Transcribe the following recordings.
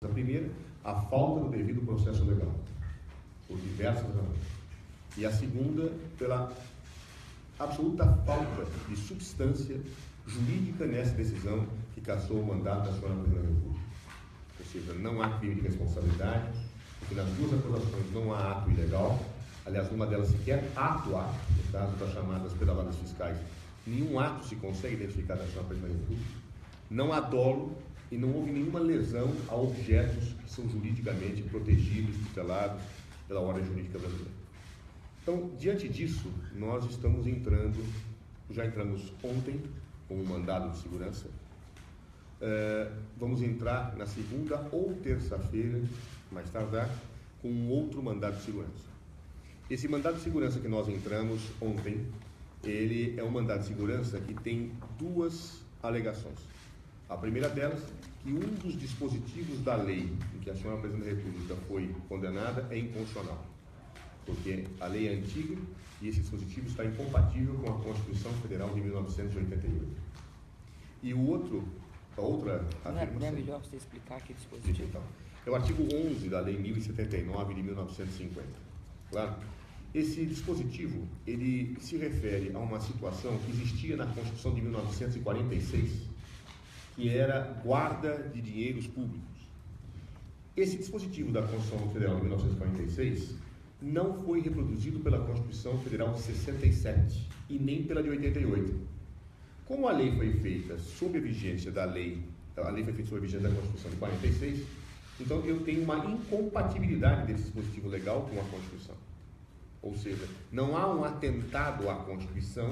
A primeira, a falta do devido processo legal, por diversas razões. E a segunda, pela absoluta falta de substância jurídica nessa decisão que cassou o mandato da senhora Presidente da República. Ou seja, não há crime de responsabilidade, porque nas duas acusações não há ato ilegal, aliás, numa delas sequer ato, no caso das chamadas pedaladas fiscais, nenhum ato se consegue identificar da senhora Presidente da República, não há dolo e não houve nenhuma lesão a objetos que são juridicamente protegidos, tutelados pela ordem jurídica brasileira. Então, diante disso, nós estamos entrando, já entramos ontem com um mandado de segurança, vamos entrar na segunda ou terça-feira, mais tardar, com um outro mandado de segurança. Esse mandado de segurança que nós entramos ontem, ele é um mandado de segurança que tem duas alegações. A primeira delas, que um dos dispositivos da lei em que a senhora Presidente da República foi condenada é inconstitucional, porque a lei é antiga e esse dispositivo está incompatível com a Constituição Federal de 1988. E o outro, a outra afirmação... Não é melhor você explicar que dispositivo? Então, é o artigo 11 da Lei 1079 de 1950. Claro? Esse dispositivo, ele se refere a uma situação que existia na Constituição de 1946, que era guarda de dinheiros públicos. Esse dispositivo da Constituição Federal de 1946 não foi reproduzido pela Constituição Federal de 67 e nem pela de 88. Como a lei foi feita sob a vigência da lei, a lei foi feita sob a vigência da Constituição de 46, então eu tenho uma incompatibilidade desse dispositivo legal com a Constituição. Ou seja, não há um atentado à Constituição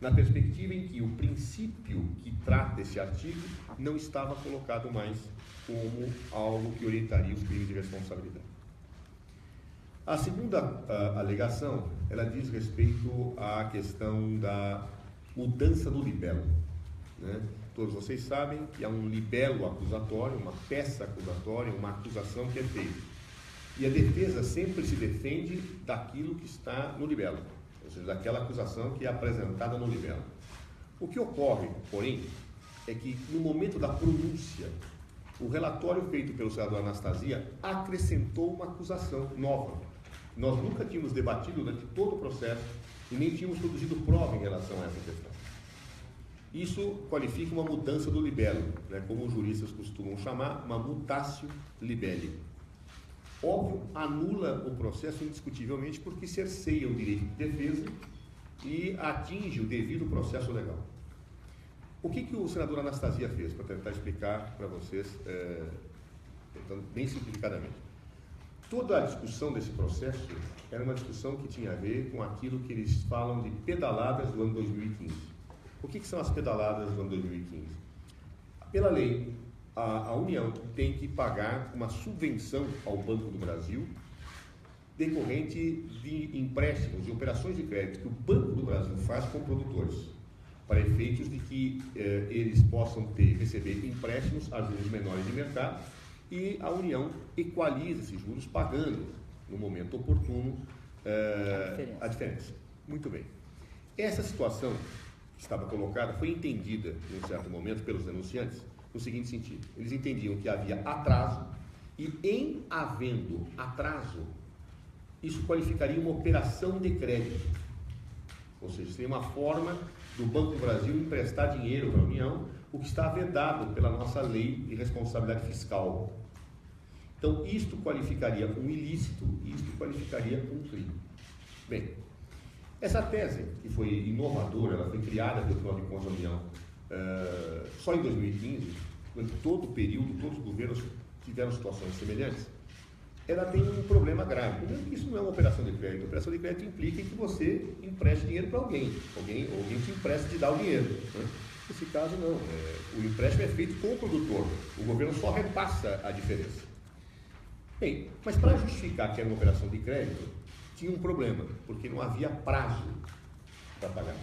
na perspectiva em que o princípio que trata esse artigo não estava colocado mais como algo que orientaria os crimes de responsabilidade. A segunda alegação, ela diz respeito à questão da mudança do libelo, né? Todos vocês sabem que há um libelo acusatório, uma peça acusatória, uma acusação que é feita. E a defesa sempre se defende daquilo que está no libelo, ou seja, daquela acusação que é apresentada no libelo. O que ocorre, porém, é que no momento da pronúncia, o relatório feito pelo senador Anastasia acrescentou uma acusação nova. Nós nunca tínhamos debatido durante todo o processo e nem tínhamos produzido prova em relação a essa questão. Isso qualifica uma mudança do libelo, né, como os juristas costumam chamar, uma mutatio libelli. Óbvio, anula o processo indiscutivelmente porque cerceia o direito de defesa e atinge o devido processo legal. O que o senador Anastasia fez, para tentar explicar para vocês, tentando bem simplificadamente? Toda a discussão desse processo era uma discussão que tinha a ver com aquilo que eles falam de pedaladas do ano 2015. O que são as pedaladas do ano 2015? Pela lei, a União tem que pagar uma subvenção ao Banco do Brasil decorrente de empréstimos, de operações de crédito que o Banco do Brasil faz com produtores, para efeitos de que eles possam receber empréstimos a juros menores de mercado e a União equaliza esses juros pagando, no momento oportuno, a diferença. Muito bem. Essa situação que estava colocada foi entendida, em um certo momento, pelos denunciantes, no seguinte sentido: eles entendiam que havia atraso e, em havendo atraso, isso qualificaria uma operação de crédito. Ou seja, seria uma forma do Banco do Brasil emprestar dinheiro para a União, o que está vedado pela nossa lei de responsabilidade fiscal. Então, isto qualificaria um ilícito e isto qualificaria um crime. Bem, essa tese, que foi inovadora, ela foi criada pelo Tribunal de Contas da União só em 2015, durante todo o período, todos os governos tiveram situações semelhantes. Ela tem um problema grave. Primeiro, que isso não é uma operação de crédito. A operação de crédito implica que você empreste dinheiro para alguém te empresta e te dá o dinheiro, né? Nesse caso, não. O empréstimo é feito com o produtor. O governo só repassa a diferença. Bem, mas para justificar que era uma operação de crédito, tinha um problema, porque não havia prazo para pagar.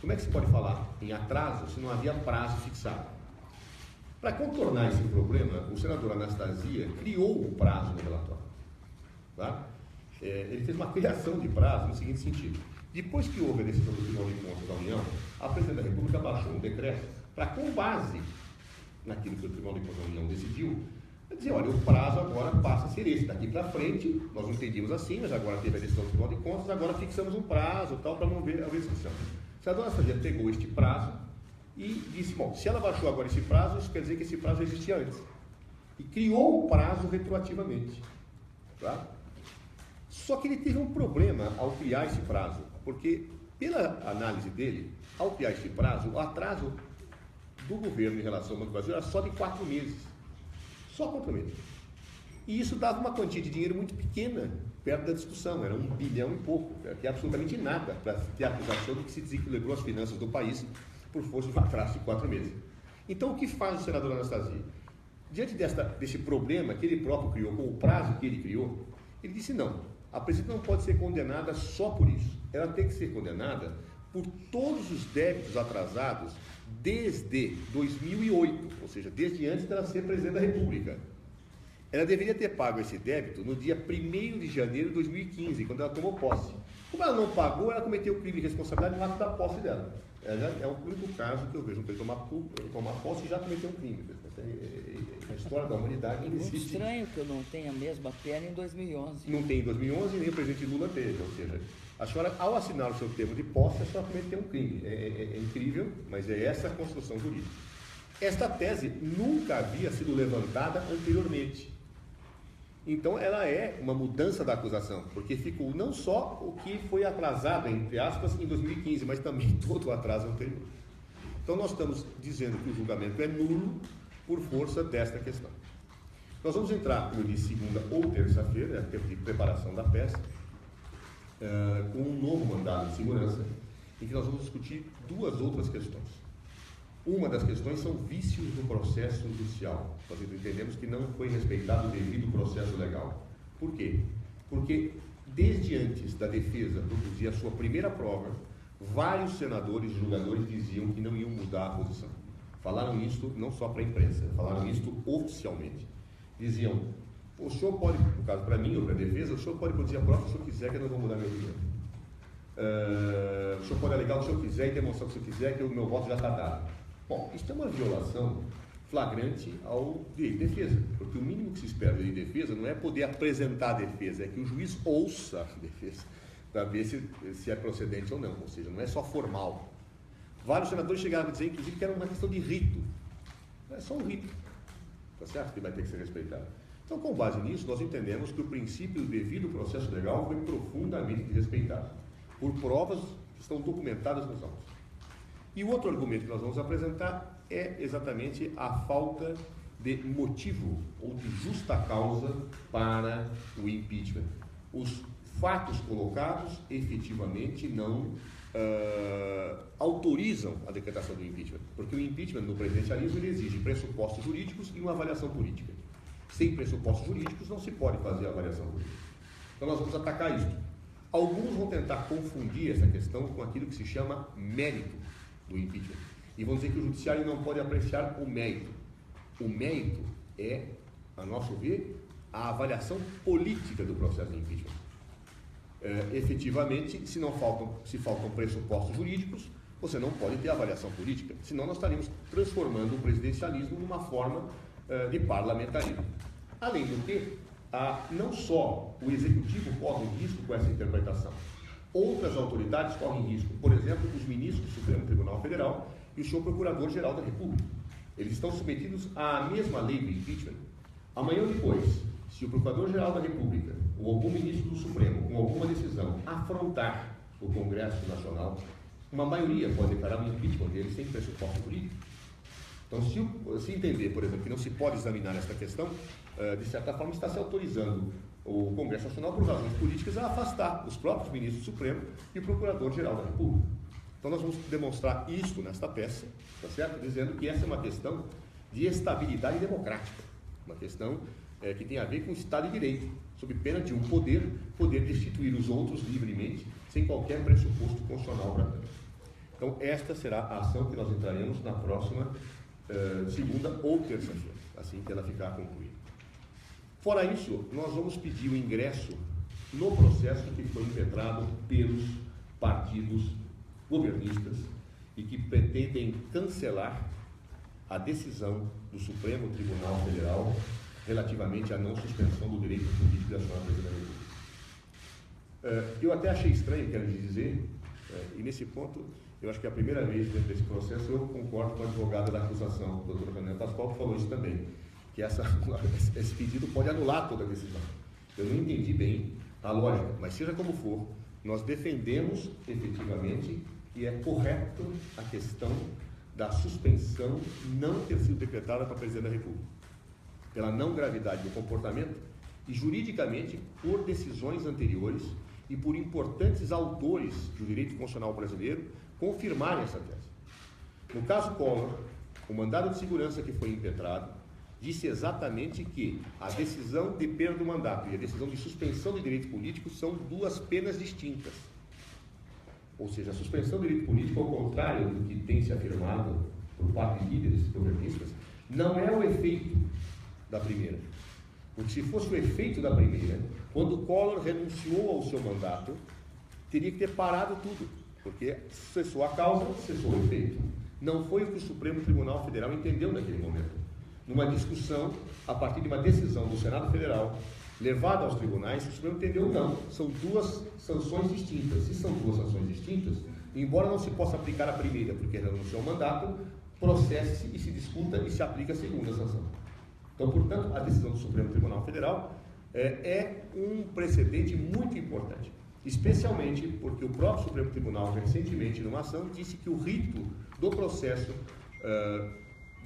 Como é que se pode falar em atraso se não havia prazo fixado? Para contornar esse problema, o senador Anastasia criou um prazo no relatório. Tá? Ele fez uma criação de prazo no seguinte sentido: depois que houve a decisão do Tribunal de Contas da União, a Presidente da República baixou um decreto para, com base naquilo que o Tribunal de Contas da União decidiu, Quer dizer, olha, o prazo agora passa a ser esse, daqui para frente, nós não entendíamos assim, mas agora teve a decisão do Tribunal de Contas, agora fixamos um prazo tal para não ver a discussão. Se a dona Sargento pegou este prazo e disse, bom, se ela baixou agora esse prazo, isso quer dizer que esse prazo existia antes. E criou o prazo retroativamente. Tá? Só que ele teve um problema ao criar esse prazo, porque, pela análise dele, ao criar esse prazo, o atraso do governo em relação ao Banco do Brasil era só de 4 meses. Só 4 meses. E isso dava uma quantia de dinheiro muito pequena, perto da discussão, era 1 bilhão e pouco, que é absolutamente nada para ter a acusação de que se desequilibrou as finanças do país por força de um atraso de 4 meses. Então, o que faz o senador Anastasia? Diante desse problema que ele próprio criou, com o prazo que ele criou, ele disse não, a presidenta não pode ser condenada só por isso, ela tem que ser condenada por todos os débitos atrasados desde 2008, ou seja, desde antes dela ser presidente da República. Ela deveria ter pago esse débito no dia 1º de janeiro de 2015, quando ela tomou posse. Como ela não pagou, ela cometeu o crime de responsabilidade no ato da posse dela. É o único caso que eu vejo para ele tomar posse e já cometeu um crime. A história da humanidade não existe. É muito estranho que eu não tenha a mesma pena em 2011. Não tem em 2011, nem o presidente Lula teve, ou seja, a senhora, ao assinar o seu termo de posse, a senhora cometeu um crime. É incrível, mas é essa a construção jurídica. Esta tese nunca havia sido levantada anteriormente. Então, ela é uma mudança da acusação, porque ficou não só o que foi atrasado, entre aspas, em 2015, mas também todo o atraso anterior. Então, nós estamos dizendo que o julgamento é nulo por força desta questão. Nós vamos entrar, como eu disse, segunda ou terça-feira, tempo de preparação da peça, com um novo mandado de segurança, em que nós vamos discutir 2 outras questões. Uma das questões são vícios do processo judicial. Nós entendemos que não foi respeitado o devido processo legal. Por quê? Porque desde antes da defesa produzir a sua primeira prova, vários senadores e julgadores diziam que não iam mudar a posição. Falaram isso não só para a imprensa, falaram isso oficialmente. Diziam, o senhor pode, no caso para mim ou para a defesa, o senhor pode produzir a prova se o senhor quiser, que eu não vou mudar minha opinião. O senhor pode alegar o que o senhor quiser e demonstrar o que o senhor quiser, que o meu voto já está dado. Bom, isso é uma violação flagrante ao direito de defesa, porque o mínimo que se espera de defesa não é poder apresentar a defesa, é que o juiz ouça a defesa, para ver se é procedente ou não, ou seja, não é só formal. Vários senadores chegaram a dizer, inclusive, que era uma questão de rito. Não é só um rito, tá certo? Que vai ter que ser respeitado. Então, com base nisso, nós entendemos que o princípio do devido processo legal foi profundamente desrespeitado, por provas que estão documentadas nos autos. E o outro argumento que nós vamos apresentar é exatamente a falta de motivo ou de justa causa para o impeachment. Os fatos colocados efetivamente não autorizam a decretação do impeachment, porque o impeachment no presidencialismo ele exige pressupostos jurídicos e uma avaliação política. Sem pressupostos jurídicos não se pode fazer a avaliação política. Então nós vamos atacar isso. Alguns vão tentar confundir essa questão com aquilo que se chama mérito do impeachment. E vão dizer que o judiciário não pode apreciar o mérito. O mérito é, a nosso ver, a avaliação política do processo de impeachment. Efetivamente, se faltam pressupostos jurídicos, você não pode ter avaliação política, senão nós estaríamos transformando o presidencialismo numa forma de parlamentarismo. Além do que, não só o executivo corre risco com essa interpretação, outras autoridades correm risco. Por exemplo, os ministros do Supremo Tribunal Federal e o senhor Procurador-Geral da República. Eles estão submetidos à mesma lei do impeachment. Amanhã ou depois, se o Procurador-Geral da República ou algum ministro do Supremo, com alguma decisão, afrontar o Congresso Nacional, uma maioria pode declarar um impeachment dele sem pressuposto jurídico. Então, se entender, por exemplo, que não se pode examinar esta questão, de certa forma está se autorizando o Congresso Nacional, por razões políticas, a afastar os próprios ministros do Supremo e o Procurador-Geral da República. Então, nós vamos demonstrar isso nesta peça, tá certo? Dizendo que essa é uma questão de estabilidade democrática, uma questão que tem a ver com o Estado de Direito, sob pena de um poder destituir os outros livremente, sem qualquer pressuposto constitucional para tanto. Então, esta será a ação que nós entraremos na próxima segunda ou terça-feira, assim que ela ficar concluída. Fora isso, nós vamos pedir o ingresso no processo que foi impetrado pelos partidos governistas e que pretendem cancelar a decisão do Supremo Tribunal Federal relativamente à não suspensão do direito político da senhora Presidente da República. Eu até achei estranho, quero lhe dizer, e nesse ponto, eu acho que é a primeira vez dentro desse processo eu concordo com a advogada da acusação, a doutora Fernanda Pascoal, que falou isso também, que esse pedido pode anular toda a decisão. Eu não entendi bem a lógica, mas seja como for, nós defendemos efetivamente que é correto a questão da suspensão não ter sido decretada para a Presidente da República, pela não gravidade do comportamento e juridicamente por decisões anteriores e por importantes autores do direito constitucional brasileiro confirmarem essa tese. No caso Collor, o mandado de segurança que foi impetrado disse exatamente que a decisão de perda do mandato e a decisão de suspensão do direito político são duas penas distintas. Ou seja, a suspensão do direito político, ao contrário do que tem se afirmado por parte de líderes governistas, não é o efeito da primeira. Porque se fosse o efeito da primeira, quando Collor renunciou ao seu mandato, teria que ter parado tudo, porque cessou a causa, cessou o efeito. Não foi o que o Supremo Tribunal Federal entendeu naquele momento. Numa discussão, a partir de uma decisão do Senado Federal, levada aos tribunais, o Supremo entendeu não, são duas sanções distintas. Se são duas sanções distintas, embora não se possa aplicar a primeira, porque renunciou ao mandato, processe-se e se discuta e se aplica a segunda sanção. Então, portanto, a decisão do Supremo Tribunal Federal é um precedente muito importante, especialmente porque o próprio Supremo Tribunal, recentemente, numa ação, disse que o rito do processo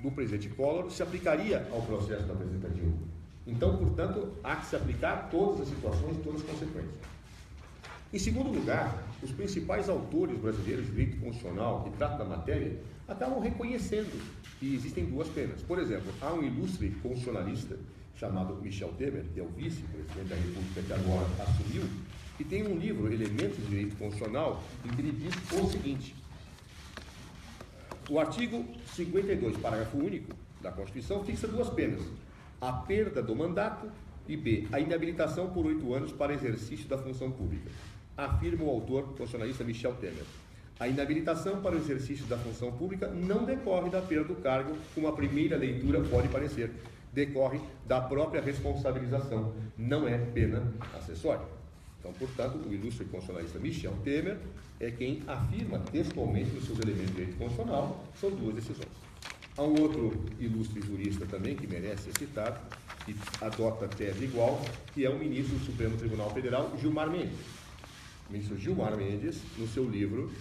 do presidente Collor se aplicaria ao processo da presidenta Dilma. Então, portanto, há que se aplicar a todas as situações e todas as consequências. Em segundo lugar, os principais autores brasileiros de direito constitucional que tratam da matéria acabam reconhecendo que existem duas penas. Por exemplo, há um ilustre constitucionalista chamado Michel Temer, que é o vice-presidente da República que agora assumiu, que tem um livro, Elementos de Direito Constitucional, em que ele diz o seguinte: o artigo 52, parágrafo único da Constituição, fixa duas penas: a perda do mandato e B, a inabilitação por 8 anos para exercício da função pública. Afirma o autor constitucionalista Michel Temer. A inabilitação para o exercício da função pública não decorre da perda do cargo, como a primeira leitura pode parecer. Decorre da própria responsabilização, não é pena acessória. Então, portanto, o ilustre constitucionalista Michel Temer é quem afirma textualmente nos seus elementos de direito constitucional, são duas decisões. Há um outro ilustre jurista também que merece ser citado, que adota a tese igual, que é o ministro do Supremo Tribunal Federal, Gilmar Mendes. O ministro Gilmar Mendes, no seu livro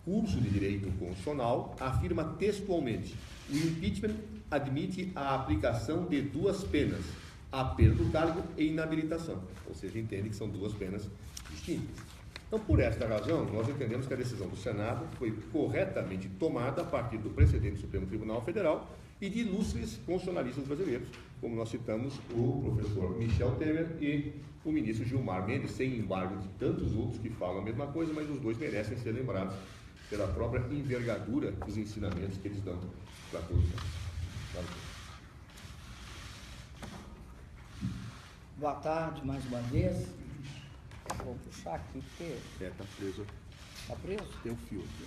Curso de Direito Constitucional, afirma textualmente: o impeachment admite a aplicação de duas penas, a perda do cargo e inabilitação. Ou seja, entende que são duas penas distintas. Então, por esta razão, nós entendemos que a decisão do Senado foi corretamente tomada a partir do precedente do Supremo Tribunal Federal e de ilustres constitucionalistas brasileiros, como nós citamos o professor Michel Temer e o ministro Gilmar Mendes, sem embargo de tantos outros que falam a mesma coisa, mas os dois merecem ser lembrados pela própria envergadura dos ensinamentos que eles dão para todos nós. Boa tarde, mais uma vez. Vou puxar aqui, porque... Tá preso. Tá preso? Tem um fio aqui.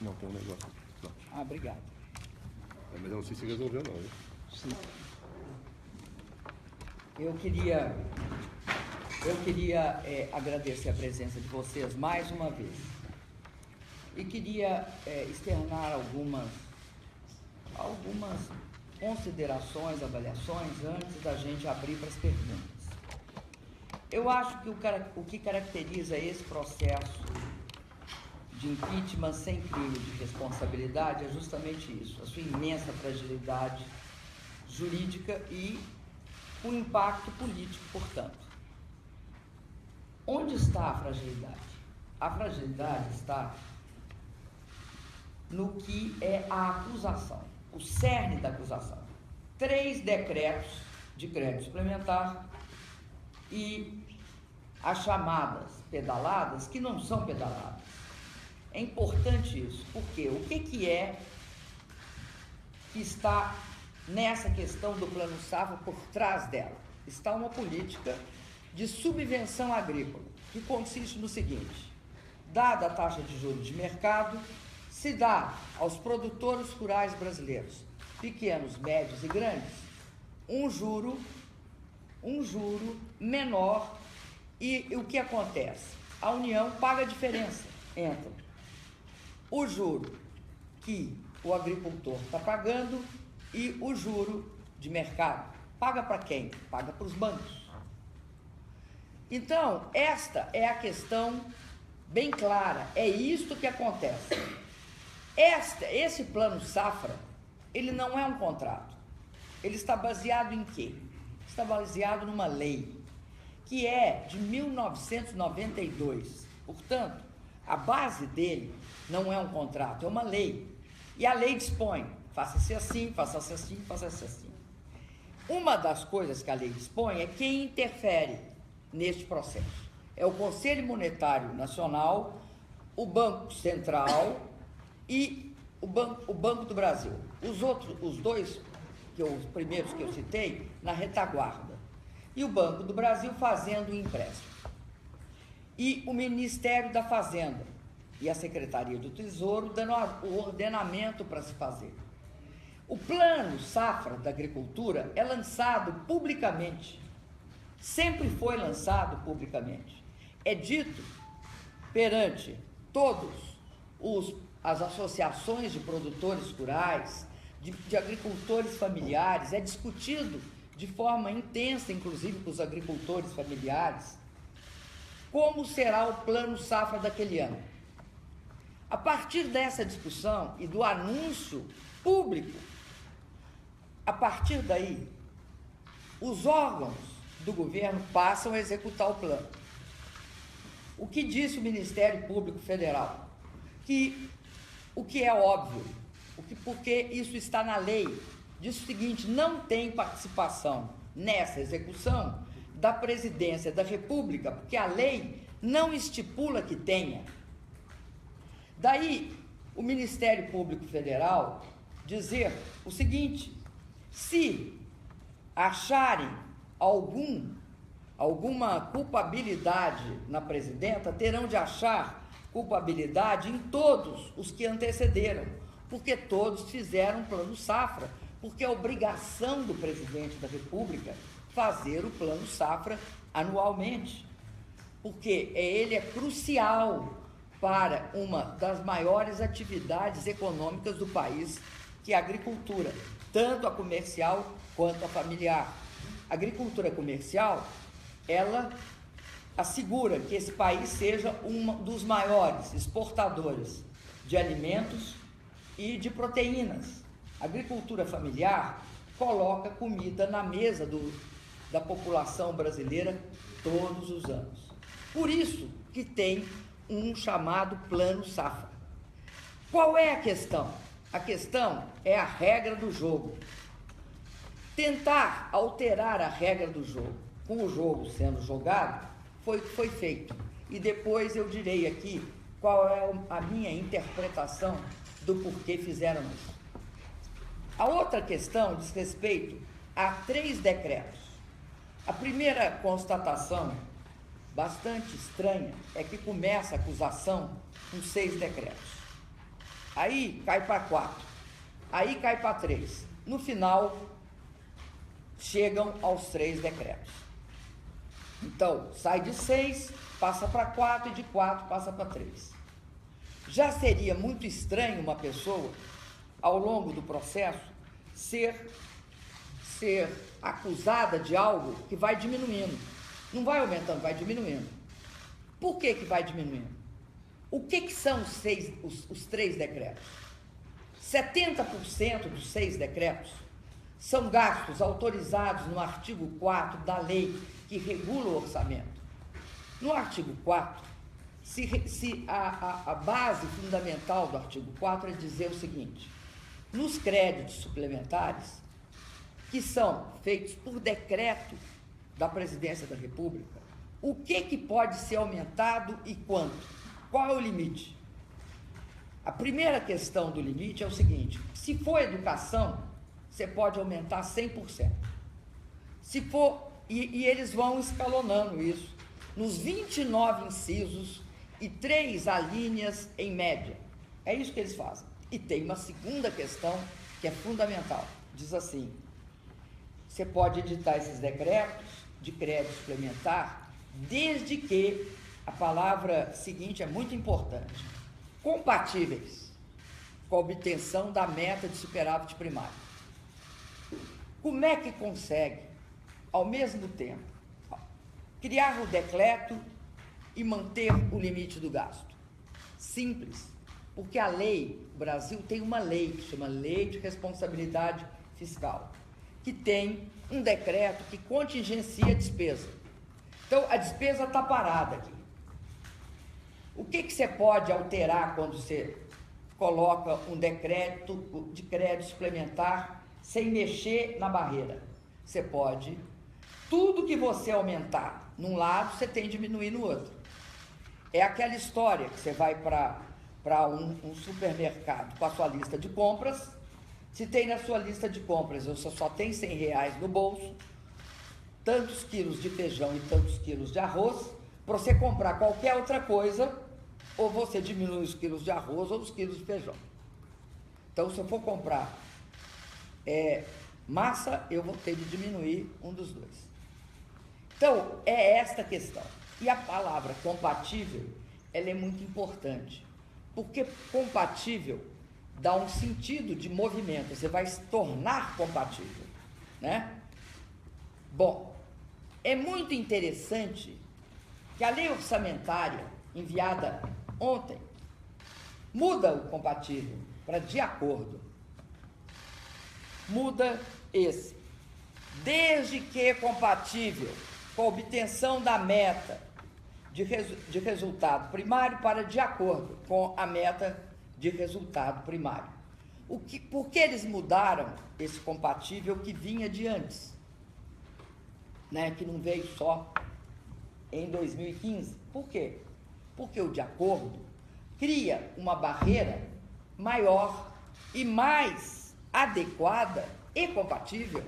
Não, tem um negócio aqui. Não. Ah, obrigado. Mas eu não sei se resolveu não, né? Sim. Eu queria agradecer a presença de vocês mais uma vez. E queria externar algumas considerações, avaliações, antes da gente abrir para as perguntas. Eu acho que o que caracteriza esse processo de impeachment sem crime de responsabilidade é justamente isso, a sua imensa fragilidade jurídica e o impacto político, portanto. Onde está a fragilidade? A fragilidade está no que é a acusação, o cerne da acusação. 3 decretos de crédito suplementar e as chamadas pedaladas, que não são pedaladas. É importante isso, porque o que é que está nessa questão do Plano Safra por trás dela? Está uma política de subvenção agrícola, que consiste no seguinte: dada a taxa de juros de mercado, se dá aos produtores rurais brasileiros, pequenos, médios e grandes, um juro um juro menor e o que acontece? A União paga a diferença entre o juro que o agricultor está pagando e o juro de mercado. Paga para quem? Paga para os bancos. Então, esta é a questão bem clara, é isto que acontece. Esse plano safra, ele não é um contrato. Ele está baseado em quê? Está baseado numa lei, que é de 1992. Portanto, a base dele não é um contrato, é uma lei. E a lei dispõe, faça-se assim, faça-se assim, faça-se assim. Uma das coisas que a lei dispõe é quem interfere neste processo. É o Conselho Monetário Nacional, o Banco Central e o Banco do Brasil. Os dois, os primeiros que eu citei, na retaguarda. E o Banco do Brasil fazendo o empréstimo. E o Ministério da Fazenda e a Secretaria do Tesouro dando o ordenamento para se fazer. O Plano Safra da Agricultura é lançado publicamente. Sempre foi lançado publicamente. É dito perante todos as associações de produtores rurais, de agricultores familiares, é discutido de forma intensa, inclusive com os agricultores familiares, como será o plano safra daquele ano. A partir dessa discussão e do anúncio público, a partir daí, os órgãos do governo passam a executar o plano. O que disse o Ministério Público Federal? Que o que é óbvio, porque isso está na lei, diz o seguinte: não tem participação nessa execução da Presidência da República, porque a lei não estipula que tenha. Daí, o Ministério Público Federal dizer o seguinte: se acharem alguma culpabilidade na presidenta, terão de achar culpabilidade em todos os que antecederam, porque todos fizeram plano safra, porque é obrigação do presidente da República fazer o plano safra anualmente, porque ele é crucial para uma das maiores atividades econômicas do país, que é a agricultura, tanto a comercial quanto a familiar. A agricultura comercial, ela assegura que esse país seja um dos maiores exportadores de alimentos e de proteínas. A agricultura familiar coloca comida na mesa da população brasileira todos os anos. Por isso que tem um chamado Plano Safra. Qual é a questão? A questão é a regra do jogo. Tentar alterar a regra do jogo, com o jogo sendo jogado, foi feito. E depois eu direi aqui qual é a minha interpretação do porquê fizeram isso. A outra questão diz respeito a 3 decretos. A primeira constatação, bastante estranha, é que começa a acusação com 6 decretos. Aí cai para 4, aí cai para 3. No final, chegam aos 3 decretos. Então, sai de 6, passa para 4 e de 4 passa para 3. Já seria muito estranho uma pessoa, ao longo do processo, ser acusada de algo que vai diminuindo. Não vai aumentando, vai diminuindo. Por que vai diminuindo? O que são os 3 decretos? 70% dos 6 decretos são gastos autorizados no artigo 4 da lei que regula o orçamento. No artigo 4, a base fundamental do artigo 4 é dizer o seguinte: nos créditos suplementares, que são feitos por decreto da Presidência da República, o que pode ser aumentado e quanto? Qual é o limite? A primeira questão do limite é o seguinte: se for educação, você pode aumentar 100%. Se for, e eles vão escalonando isso, nos 29 incisos e 3 alíneas em média. É isso que eles fazem. E tem uma segunda questão que é fundamental. Diz assim: você pode editar esses decretos de crédito suplementar, desde que, a palavra seguinte é muito importante, compatíveis com a obtenção da meta de superávit primário. Como é que consegue, ao mesmo tempo, criar o decreto e manter o limite do gasto? Simples, porque a lei, o Brasil tem uma lei que chama Lei de Responsabilidade Fiscal, que tem um decreto que contingencia a despesa. Então, a despesa está parada aqui. O que você pode alterar quando você coloca um decreto de crédito suplementar sem mexer na barreira? Você pode, tudo que você aumentar num lado, você tem que diminuir no outro. É aquela história que você vai para um supermercado com a sua lista de compras. Se tem na sua lista de compras, você só tem R$100 no bolso, tantos quilos de feijão e tantos quilos de arroz, para você comprar qualquer outra coisa, ou você diminui os quilos de arroz ou os quilos de feijão. Então, se eu for comprar massa, eu vou ter de diminuir um dos dois. Então, é esta questão. E a palavra compatível, ela é muito importante, porque compatível dá um sentido de movimento, você vai se tornar compatível, né? Bom, é muito interessante que a lei orçamentária enviada ontem muda o compatível para de acordo. Muda esse. Desde que compatível com a obtenção da meta de resultado primário para de acordo com a meta de resultado primário. Por que eles mudaram esse compatível que vinha de antes? Né, que não veio só em 2015. Por quê? Porque o de acordo cria uma barreira maior e mais adequada e compatível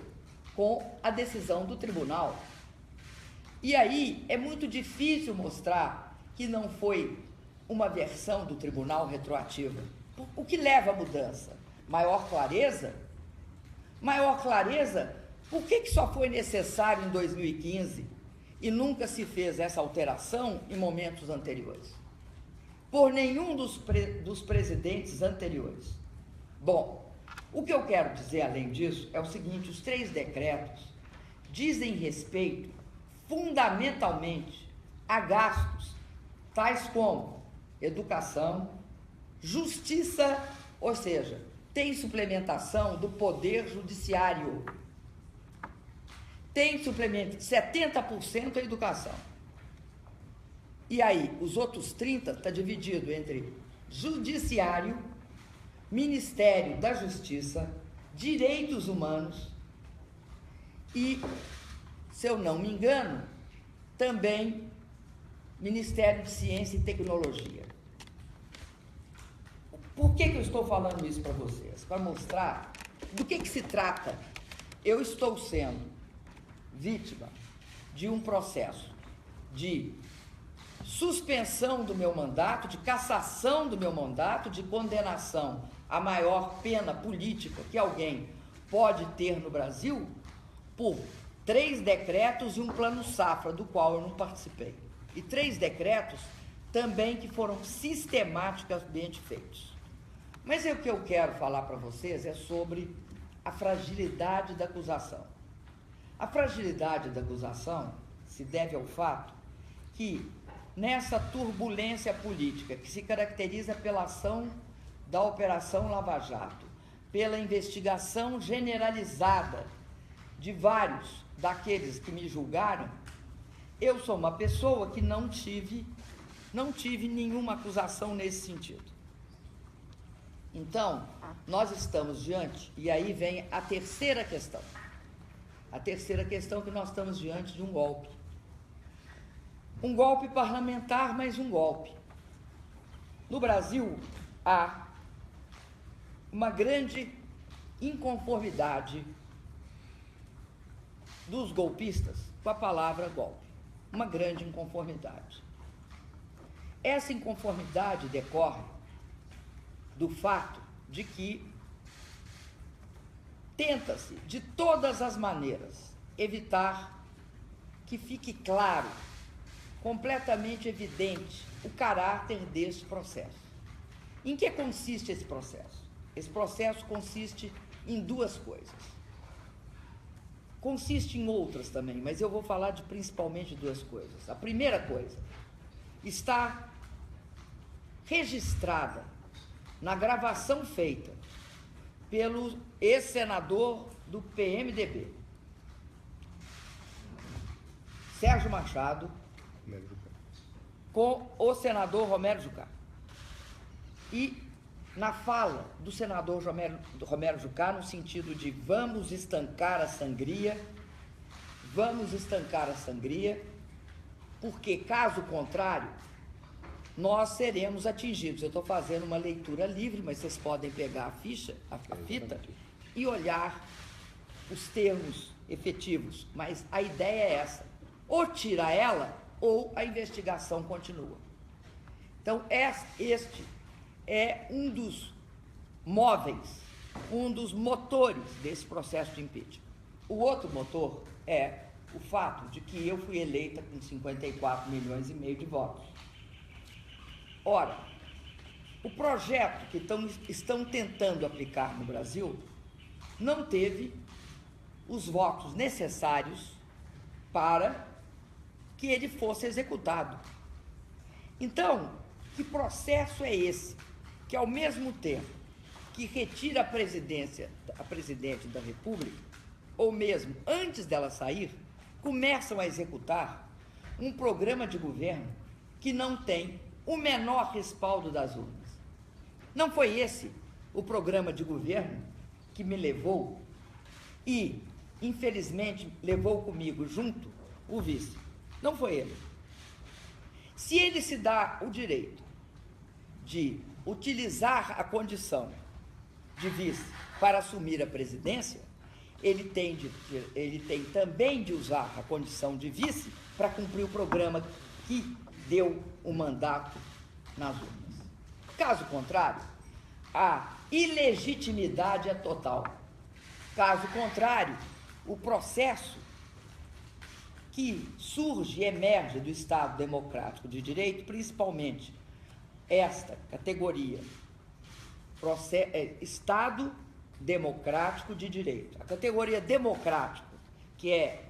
com a decisão do tribunal. E aí é muito difícil mostrar que não foi uma versão do tribunal retroativa. O que leva à mudança? Maior clareza? Maior clareza, por que só foi necessário em 2015 e nunca se fez essa alteração em momentos anteriores? Por nenhum dos presidentes anteriores. Bom, o que eu quero dizer além disso é o seguinte: os 3 decretos dizem respeito fundamentalmente a gastos tais como educação, justiça, ou seja, tem suplementação do poder judiciário. Tem suplemento de 70% a educação. E aí, os outros 30% está dividido entre judiciário, Ministério da Justiça, Direitos Humanos e, se eu não me engano, também Ministério de Ciência e Tecnologia. Por que eu estou falando isso para vocês? Para mostrar do que se trata. Eu estou sendo vítima de um processo de suspensão do meu mandato, de cassação do meu mandato, de condenação à maior pena política que alguém pode ter no Brasil, por 3 decretos e um plano safra, do qual eu não participei. E 3 decretos também que foram sistematicamente feitos. Mas o que eu quero falar para vocês é sobre a fragilidade da acusação. A fragilidade da acusação se deve ao fato que, nessa turbulência política que se caracteriza pela ação da Operação Lava Jato, pela investigação generalizada de vários daqueles que me julgaram, eu sou uma pessoa que não tive nenhuma acusação nesse sentido. Então, nós estamos diante, e aí vem a terceira questão. A terceira questão é que nós estamos diante de um golpe. Um golpe parlamentar, mas um golpe. No Brasil, há uma grande inconformidade dos golpistas com a palavra golpe. Uma grande inconformidade. Essa inconformidade decorre do fato de que tenta-se, de todas as maneiras, evitar que fique claro, completamente evidente, o caráter desse processo. Em que consiste esse processo? Esse processo consiste em duas coisas. Consiste em outras também, mas eu vou falar principalmente de duas coisas. A primeira coisa está registrada na gravação feita pelo ex-senador do PMDB, Sérgio Machado, com o senador Romero Jucá. E na fala do senador Romero Jucá, no sentido de vamos estancar a sangria, porque, caso contrário, nós seremos atingidos. Eu estou fazendo uma leitura livre, mas vocês podem pegar a fita, e olhar os termos efetivos. Mas a ideia é essa: ou tira ela, ou a investigação continua. Então, este é um dos móveis, um dos motores desse processo de impeachment. O outro motor é o fato de que eu fui eleita com 54 milhões e meio de votos. Ora, o projeto que estão tentando aplicar no Brasil não teve os votos necessários para que ele fosse executado. Então, que processo é esse que, ao mesmo tempo que retira a presidente da República, ou mesmo antes dela sair, começam a executar um programa de governo que não tem o menor respaldo das urnas? Não foi esse o programa de governo que me levou e, infelizmente, levou comigo junto o vice? Não foi ele. Se ele se dá o direito de utilizar a condição de vice para assumir a presidência, ele tem também de usar a condição de vice para cumprir o programa que deu o mandato nas urnas. Caso contrário, a ilegitimidade é total. Caso contrário, o processo que surge e emerge do Estado Democrático de Direito, principalmente esta categoria, Estado Democrático de Direito. A categoria democrático, que é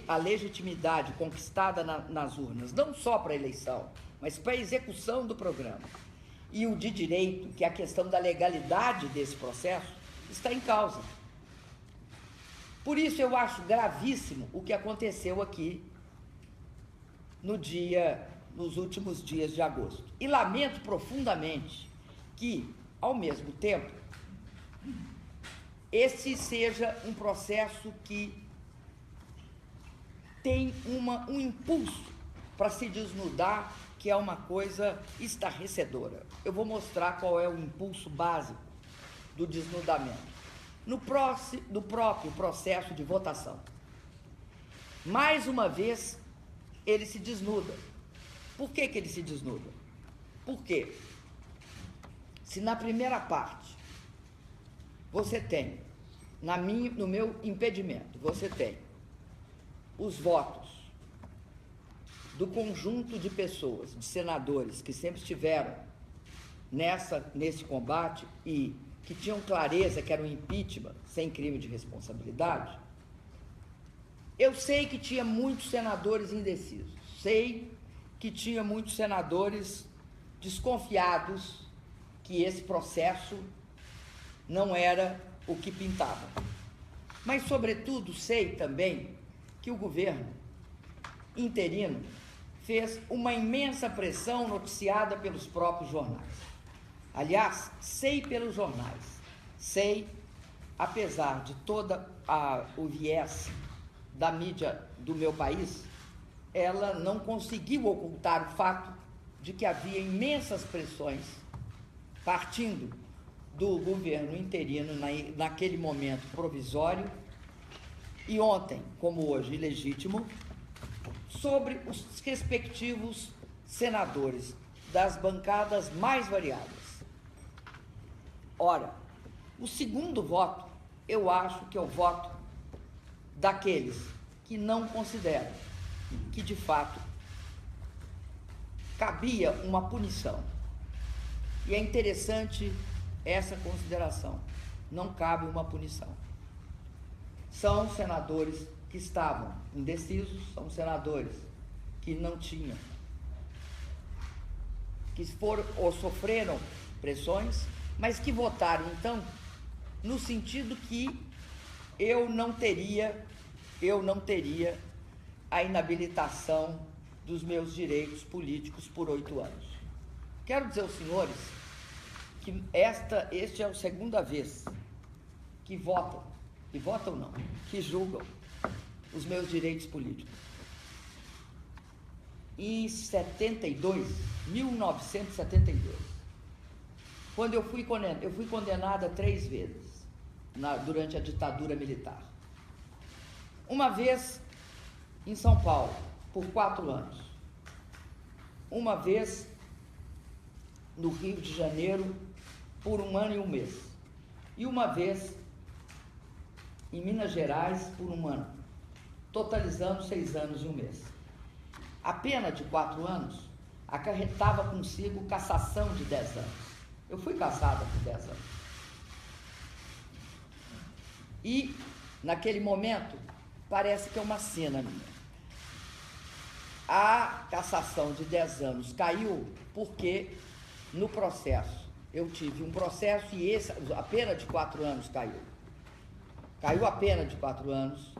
a legitimidade conquistada nas urnas, não só para a eleição, mas para a execução do programa. E o de direito, que é a questão da legalidade desse processo, está em causa. Por isso eu acho gravíssimo o que aconteceu aqui nos últimos dias de agosto. E lamento profundamente que, ao mesmo tempo, esse seja um processo que tem um impulso para se desnudar, que é uma coisa estarrecedora. Eu vou mostrar qual é o impulso básico do desnudamento. No próprio processo de votação. Mais uma vez, ele se desnuda. Por que ele se desnuda? Porque, se na primeira parte você tem, no meu impedimento, você tem os votos do conjunto de pessoas, de senadores que sempre estiveram nesse combate e que tinham clareza que era um impeachment sem crime de responsabilidade, eu sei que tinha muitos senadores indecisos, sei que tinha muitos senadores desconfiados que esse processo não era o que pintava. Mas, sobretudo, sei também que o governo interino fez uma imensa pressão noticiada pelos próprios jornais. Aliás, sei pelos jornais, sei, apesar de todo o viés da mídia do meu país, ela não conseguiu ocultar o fato de que havia imensas pressões partindo do governo interino naquele momento provisório e ontem, como hoje, ilegítimo, sobre os respectivos senadores das bancadas mais variadas. Ora, o segundo voto, eu acho que é o voto daqueles que não consideram que, de fato, cabia uma punição. E é interessante essa consideração. Não cabe uma punição. São senadores que estavam indecisos, são senadores que não tinham, que foram ou sofreram pressões, mas que votaram, então, no sentido que eu não teria a inabilitação dos meus direitos políticos por 8 anos. Quero dizer aos senhores que este é a segunda vez que votam não, que julgam os meus direitos políticos. Em 1972, quando eu fui condenada 3 vezes durante a ditadura militar. Uma vez em São Paulo, por 4 anos. Uma vez no Rio de Janeiro, por 1 ano e 1 mês. E uma vez em Minas Gerais, por 1 ano. Totalizando 6 anos e 1 mês. A pena de 4 anos acarretava consigo cassação de 10 anos. Eu fui cassada por 10 anos. E, naquele momento, parece que é uma cena minha. A cassação de 10 anos caiu porque, no processo, eu tive um processo e a pena de 4 anos caiu. Caiu a pena de 4 anos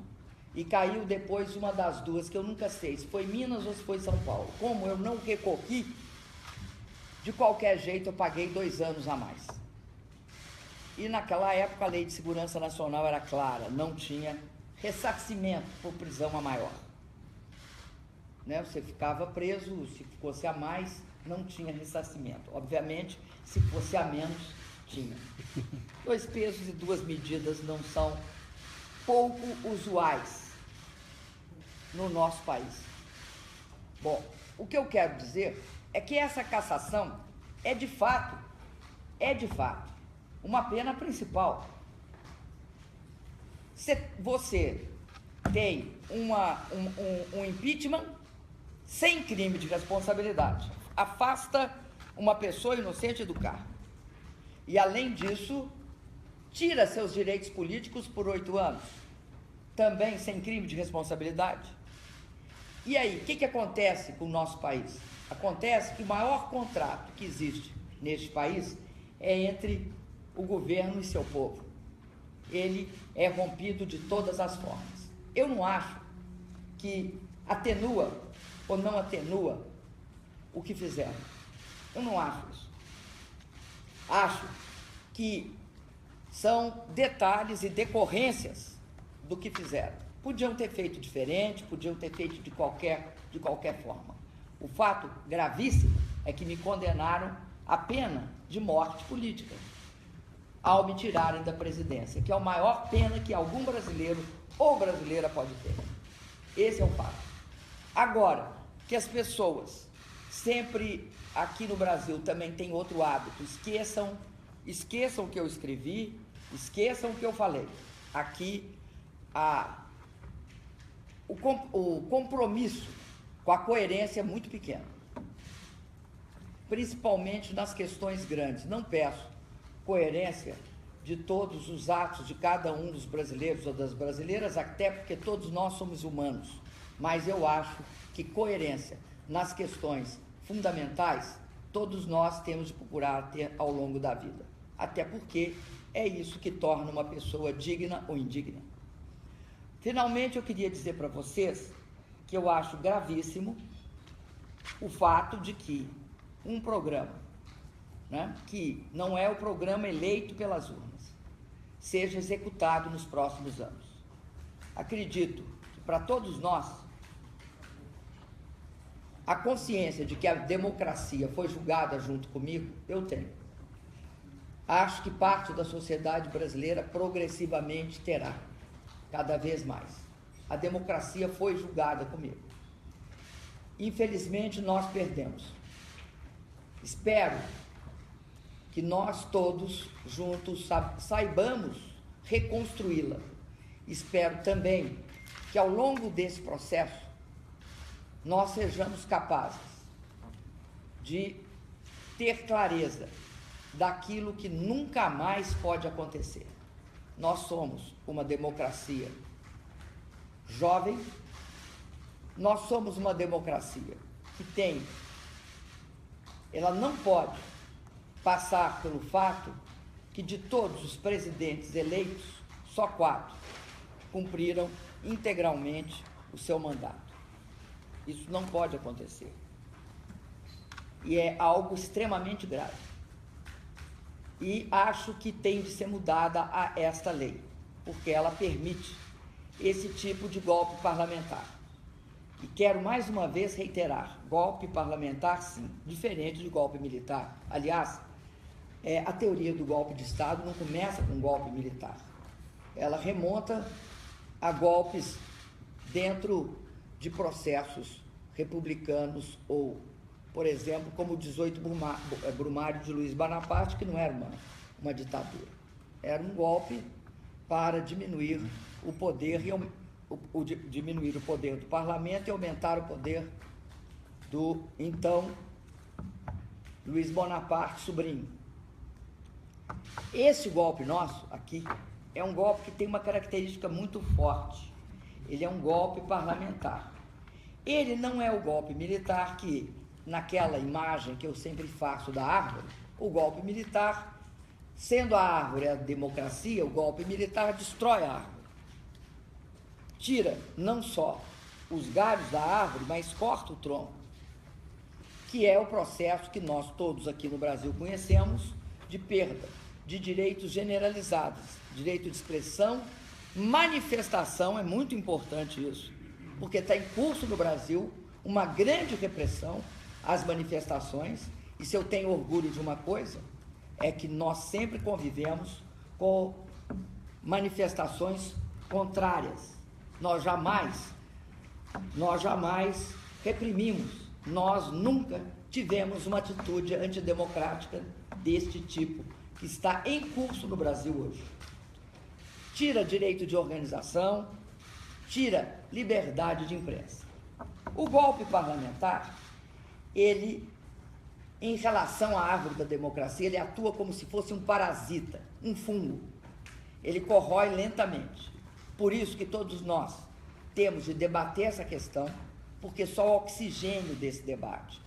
e caiu depois uma das duas, que eu nunca sei se foi Minas ou se foi São Paulo. Como eu não recorri, de qualquer jeito eu paguei 2 anos a mais. E naquela época a Lei de Segurança Nacional era clara, não tinha ressarcimento por prisão a maior. Né? Você ficava preso, se fosse a mais, não tinha ressarcimento. Obviamente, se fosse a menos, tinha. 2 pesos e 2 medidas não são pouco usuais no nosso país. Bom, o que eu quero dizer é que essa cassação é de fato, uma pena principal. Você tem um impeachment sem crime de responsabilidade. Afasta uma pessoa inocente do cargo. E, além disso, tira seus direitos políticos por 8 anos. Também sem crime de responsabilidade. E aí, o que acontece com o nosso país? Acontece que o maior contrato que existe neste país é entre o governo e seu povo. Ele é rompido de todas as formas. Eu não acho que atenua ou não atenua o que fizeram. Eu não acho isso. Acho que são detalhes e decorrências do que fizeram. Podiam ter feito diferente, podiam ter feito de qualquer forma. O fato gravíssimo é que me condenaram à pena de morte política ao me tirarem da presidência, que é a maior pena que algum brasileiro ou brasileira pode ter. Esse é o fato. Agora, que as pessoas sempre aqui no Brasil também têm outro hábito, esqueçam o que eu escrevi, esqueçam o que eu falei. Aqui, o compromisso com a coerência é muito pequeno, principalmente nas questões grandes. Não peço coerência de todos os atos de cada um dos brasileiros ou das brasileiras, até porque todos nós somos humanos, mas eu acho que coerência nas questões fundamentais, todos nós temos de procurar ter ao longo da vida, até porque é isso que torna uma pessoa digna ou indigna. Finalmente, eu queria dizer para vocês que eu acho gravíssimo o fato de que um programa, né, que não é o programa eleito pelas urnas, seja executado nos próximos anos. Acredito que para todos nós, a consciência de que a democracia foi julgada junto comigo, eu tenho. Acho que parte da sociedade brasileira progressivamente terá, cada vez mais. A democracia foi julgada comigo. Infelizmente, nós perdemos. Espero que nós todos juntos saibamos reconstruí-la. Espero também que que ao longo desse processo nós sejamos capazes de ter clareza daquilo que nunca mais pode acontecer. Nós somos uma democracia jovem, nós somos uma democracia que ela não pode passar pelo fato que de todos os presidentes eleitos, só 4 cumpriram integralmente o seu mandato. Isso não pode acontecer. E é algo extremamente grave. E acho que tem de ser mudada esta lei, porque ela permite esse tipo de golpe parlamentar. E quero mais uma vez reiterar, golpe parlamentar sim, diferente de golpe militar. Aliás, a teoria do golpe de Estado não começa com golpe militar. Ela remonta a golpes dentro de processos republicanos ou, por exemplo, como o 18 Brumário de Luiz Bonaparte, que não era uma ditadura. Era um golpe para diminuir o poder diminuir o poder do parlamento e aumentar o poder do então Luiz Bonaparte sobrinho. Esse golpe nosso aqui é um golpe que tem uma característica muito forte. Ele é um golpe parlamentar. Ele não é o golpe militar que, naquela imagem que eu sempre faço da árvore, o golpe militar, sendo a árvore a democracia, o golpe militar destrói a árvore. Tira não só os galhos da árvore, mas corta o tronco, que é o processo que nós todos aqui no Brasil conhecemos de perda de direitos generalizados, direito de expressão, manifestação, é muito importante isso, porque está em curso no Brasil uma grande repressão às manifestações, e se eu tenho orgulho de uma coisa, é que nós sempre convivemos com manifestações contrárias. Nós jamais reprimimos, nós nunca tivemos uma atitude antidemocrática deste tipo, que está em curso no Brasil hoje. Tira direito de organização, tira liberdade de imprensa. O golpe parlamentar, ele, em relação à árvore da democracia, ele atua como se fosse um parasita, um fungo. Ele corrói lentamente. Por isso que todos nós temos de debater essa questão, porque só o oxigênio desse debate,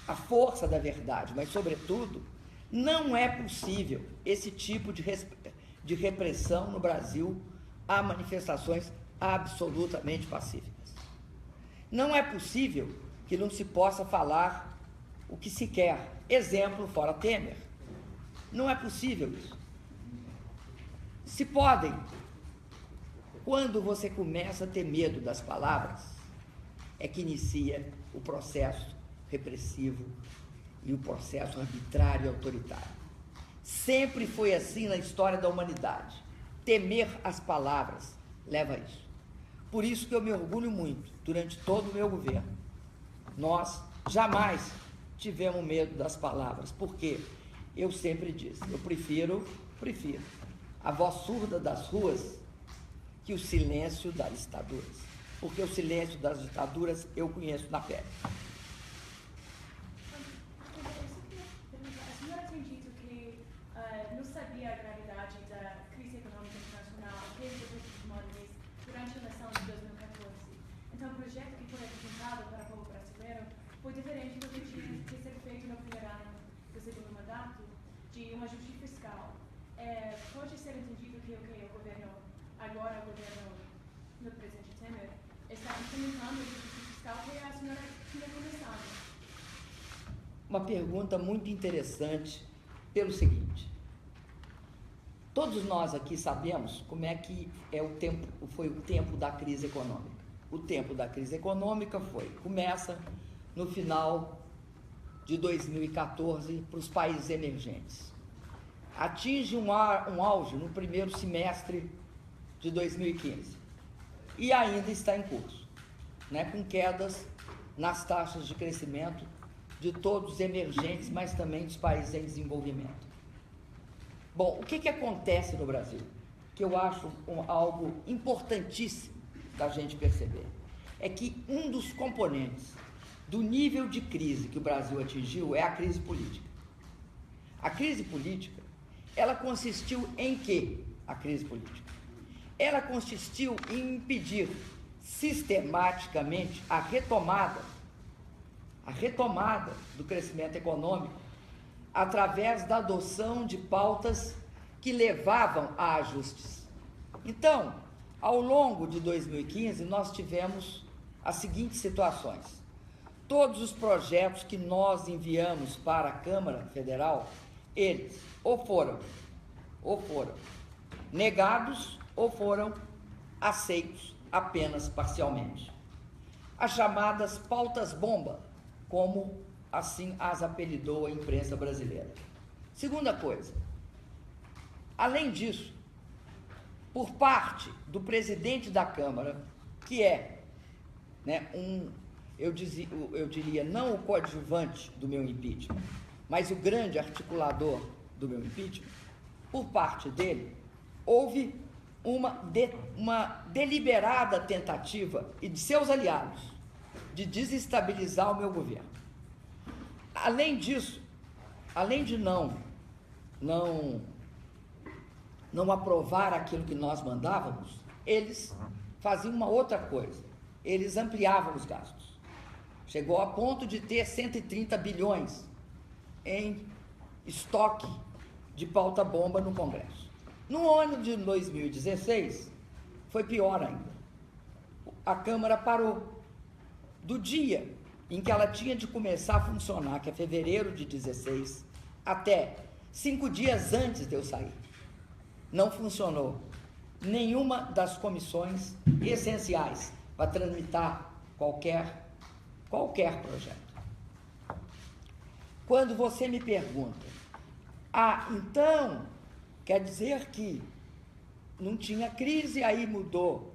a força da verdade, mas, sobretudo, não é possível esse tipo de repressão no Brasil a manifestações absolutamente pacíficas. Não é possível que não se possa falar o que se quer. Exemplo, fora Temer. Não é possível isso. Se podem. Quando você começa a ter medo das palavras, é que inicia o processo repressivo e o processo arbitrário e autoritário. Sempre foi assim na história da humanidade. Temer as palavras leva a isso. Por isso que eu me orgulho muito, durante todo o meu governo. Nós jamais tivemos medo das palavras, porque eu sempre disse, eu prefiro a voz surda das ruas que o silêncio das ditaduras, porque o silêncio das ditaduras eu conheço na pele. A senhora tem dito que não sabia a gravidade da crise econômica internacional, a crise dos commodities, durante a eleição de 2014. Então, o projeto que foi apresentado para o povo brasileiro foi diferente do que tinha que ser feito no primeiro ano do segundo mandato, de um ajuste fiscal. Pode ser entendido que o governo, agora o governo do presidente Temer, está implementando o ajuste fiscal que a senhora tinha começado. Uma pergunta muito interessante pelo seguinte: todos nós aqui sabemos como é que foi o tempo da crise econômica. O tempo da crise econômica começa no final de 2014 para os países emergentes. Atinge um auge no primeiro semestre de 2015 e ainda está em curso, com quedas nas taxas de crescimento de todos os emergentes, mas também dos países em desenvolvimento. Bom, o que acontece no Brasil? Que eu acho algo importantíssimo da gente perceber é que um dos componentes do nível de crise que o Brasil atingiu é a crise política. A crise política, ela consistiu em quê? A crise política. Ela consistiu em impedir sistematicamente a retomada do crescimento econômico através da adoção de pautas que levavam a ajustes. Então, ao longo de 2015, nós tivemos as seguintes situações. Todos os projetos que nós enviamos para a Câmara Federal, eles ou foram negados ou foram aceitos apenas parcialmente. As chamadas pautas-bomba, como assim as apelidou a imprensa brasileira. Segunda coisa, além disso, por parte do presidente da Câmara, que é, né, eu diria, não o coadjuvante do meu impeachment, mas o grande articulador do meu impeachment, por parte dele, houve uma deliberada tentativa, e de seus aliados, de desestabilizar o meu governo. Além disso, além de não aprovar aquilo que nós mandávamos, eles faziam uma outra coisa, eles ampliavam os gastos. Chegou a ponto de ter 130 bilhões em estoque de pauta-bomba no Congresso. No ano de 2016, foi pior ainda. A Câmara parou. Do dia em que ela tinha de começar a funcionar, que é fevereiro de 16, até 5 dias antes de eu sair, não funcionou nenhuma das comissões essenciais para tramitar qualquer projeto. Quando você me pergunta, então, quer dizer que não tinha crise, aí mudou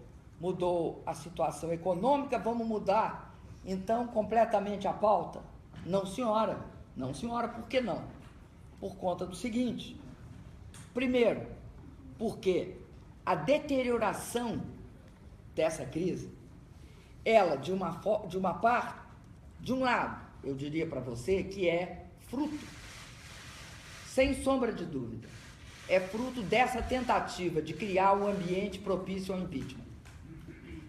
a situação econômica, vamos mudar, então, completamente a pauta? Não, senhora. Não, senhora, por que não? Por conta do seguinte. Primeiro, porque a deterioração dessa crise, ela, de um lado, eu diria para você que é fruto, sem sombra de dúvida, é fruto dessa tentativa de criar um ambiente propício ao impeachment.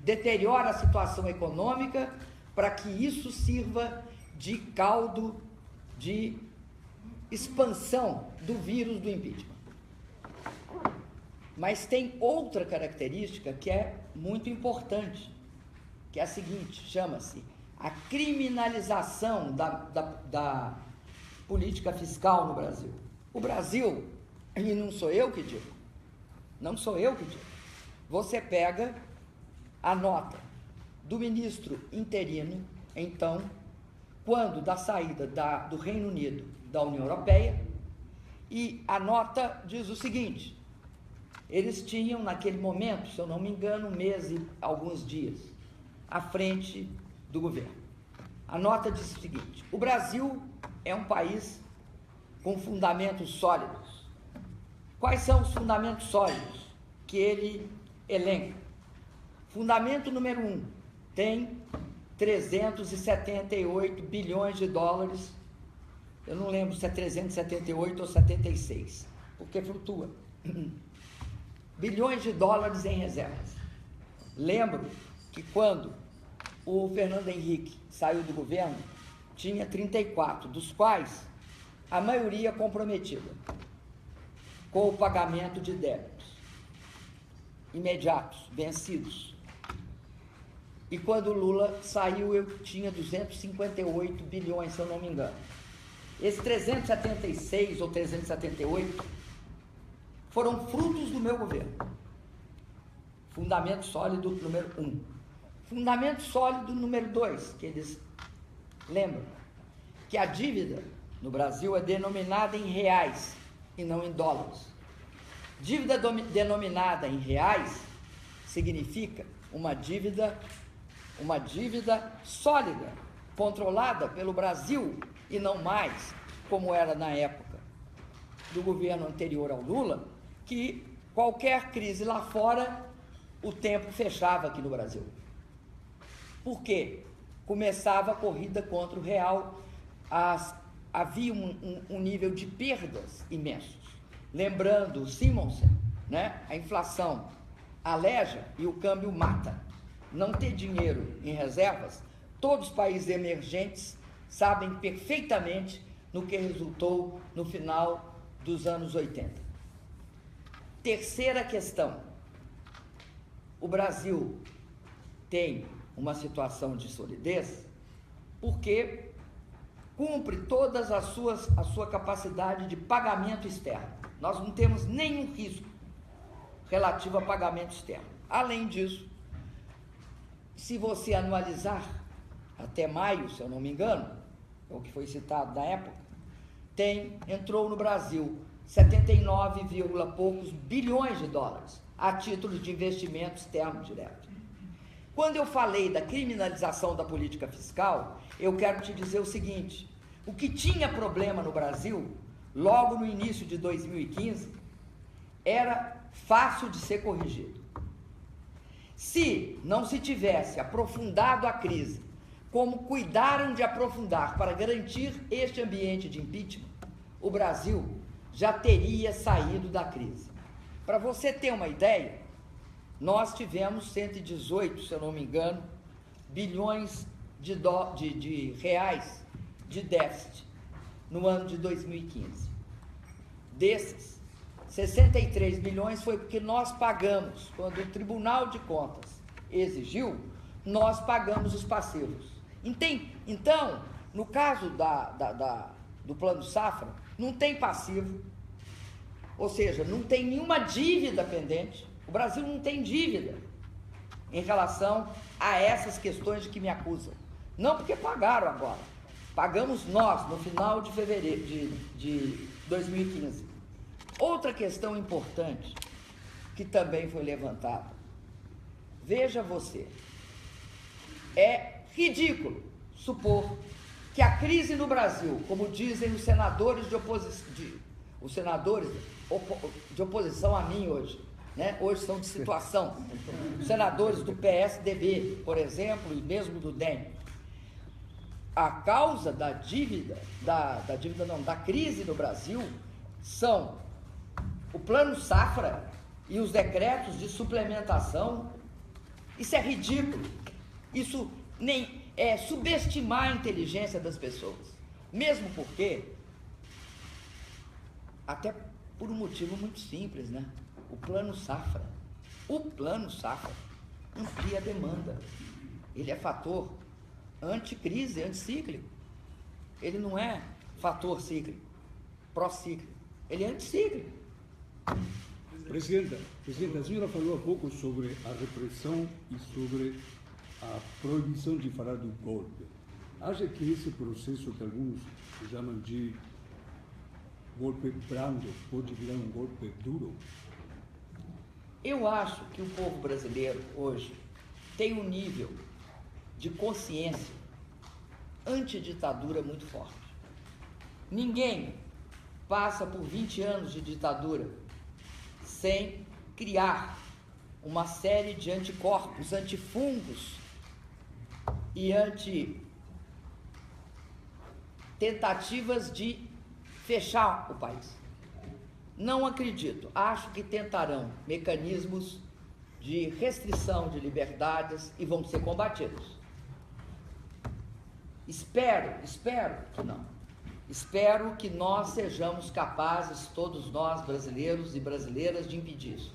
Deteriora a situação econômica para que isso sirva de caldo de expansão do vírus do impeachment. Mas tem outra característica que é muito importante, que é a seguinte, chama-se a criminalização da política fiscal no Brasil. O Brasil, e não sou eu que digo, você pega a nota do ministro interino, então, quando da saída do Reino Unido da União Europeia, e a nota diz o seguinte, eles tinham naquele momento, se eu não me engano, um mês e alguns dias, à frente do governo. A nota diz o seguinte, o Brasil é um país com fundamentos sólidos. Quais são os fundamentos sólidos que ele elenca? Fundamento número 1, tem 378 bilhões de dólares, eu não lembro se é 378 ou 76, porque flutua, bilhões de dólares em reservas. Lembro que quando o Fernando Henrique saiu do governo, tinha 34, dos quais a maioria comprometida com o pagamento de débitos imediatos, vencidos. E quando o Lula saiu, eu tinha 258 bilhões, se eu não me engano. Esses 376 ou 378 foram frutos do meu governo. Fundamento sólido número 1. Fundamento sólido número 2, que eles lembram, que a dívida no Brasil é denominada em reais e não em dólares. Dívida denominada em reais significa uma dívida sólida, controlada pelo Brasil e não mais, como era na época do governo anterior ao Lula, que qualquer crise lá fora o tempo fechava aqui no Brasil. Por quê? Começava a corrida contra o real, havia um nível de perdas imensos. Lembrando Simonsen, né? A inflação aleja e o câmbio mata. Não ter dinheiro em reservas, todos os países emergentes sabem perfeitamente no que resultou no final dos anos 80. Terceira questão, o Brasil tem uma situação de solidez porque cumpre todas a sua capacidade de pagamento externo. Nós não temos nenhum risco relativo a pagamento externo. Além disso, se você anualizar até maio, se eu não me engano, é o que foi citado na época, entrou no Brasil 79, poucos bilhões de dólares a título de investimento externo direto. Quando eu falei da criminalização da política fiscal, eu quero te dizer o seguinte: o que tinha problema no Brasil, logo no início de 2015, era fácil de ser corrigido. Se não se tivesse aprofundado a crise, como cuidaram de aprofundar para garantir este ambiente de impeachment, o Brasil já teria saído da crise. Para você ter uma ideia, nós tivemos 118, se eu não me engano, bilhões de reais de déficit no ano de 2015. Desses, 63 bilhões foi porque nós pagamos, quando o Tribunal de Contas exigiu, nós pagamos os passivos. Então, no caso do Plano Safra, não tem passivo, ou seja, não tem nenhuma dívida pendente. O Brasil não tem dívida em relação a essas questões de que me acusam. Não porque pagaram agora. Pagamos nós no final de fevereiro de 2015. Outra questão importante que também foi levantada. Veja você, é ridículo supor que a crise no Brasil, como dizem os senadores de oposição a mim hoje, né? Hoje são de situação, os senadores do PSDB, por exemplo, e mesmo do DEM, a causa da crise no Brasil são o Plano Safra e os decretos de suplementação. Isso é ridículo. Isso nem é subestimar a inteligência das pessoas. Mesmo porque, até por um motivo muito simples, né? O Plano Safra amplia a demanda. Ele é fator anticrise, anticíclico. Ele não é fator cíclico, pró-cíclico. Ele é anticíclico. Presidenta, a senhora falou há pouco sobre a repressão e sobre a proibição de falar do golpe. Acha que esse processo que alguns chamam de golpe brando pode virar um golpe duro? Eu acho que o povo brasileiro hoje tem um nível de consciência antiditadura muito forte. Ninguém passa por 20 anos de ditadura sem criar uma série de anticorpos, antifungos e tentativas de fechar o país. Não acredito. Acho que tentarão mecanismos de restrição de liberdades e vão ser combatidos. Espero que não. Espero que nós sejamos capazes, todos nós, brasileiros e brasileiras, de impedir isso.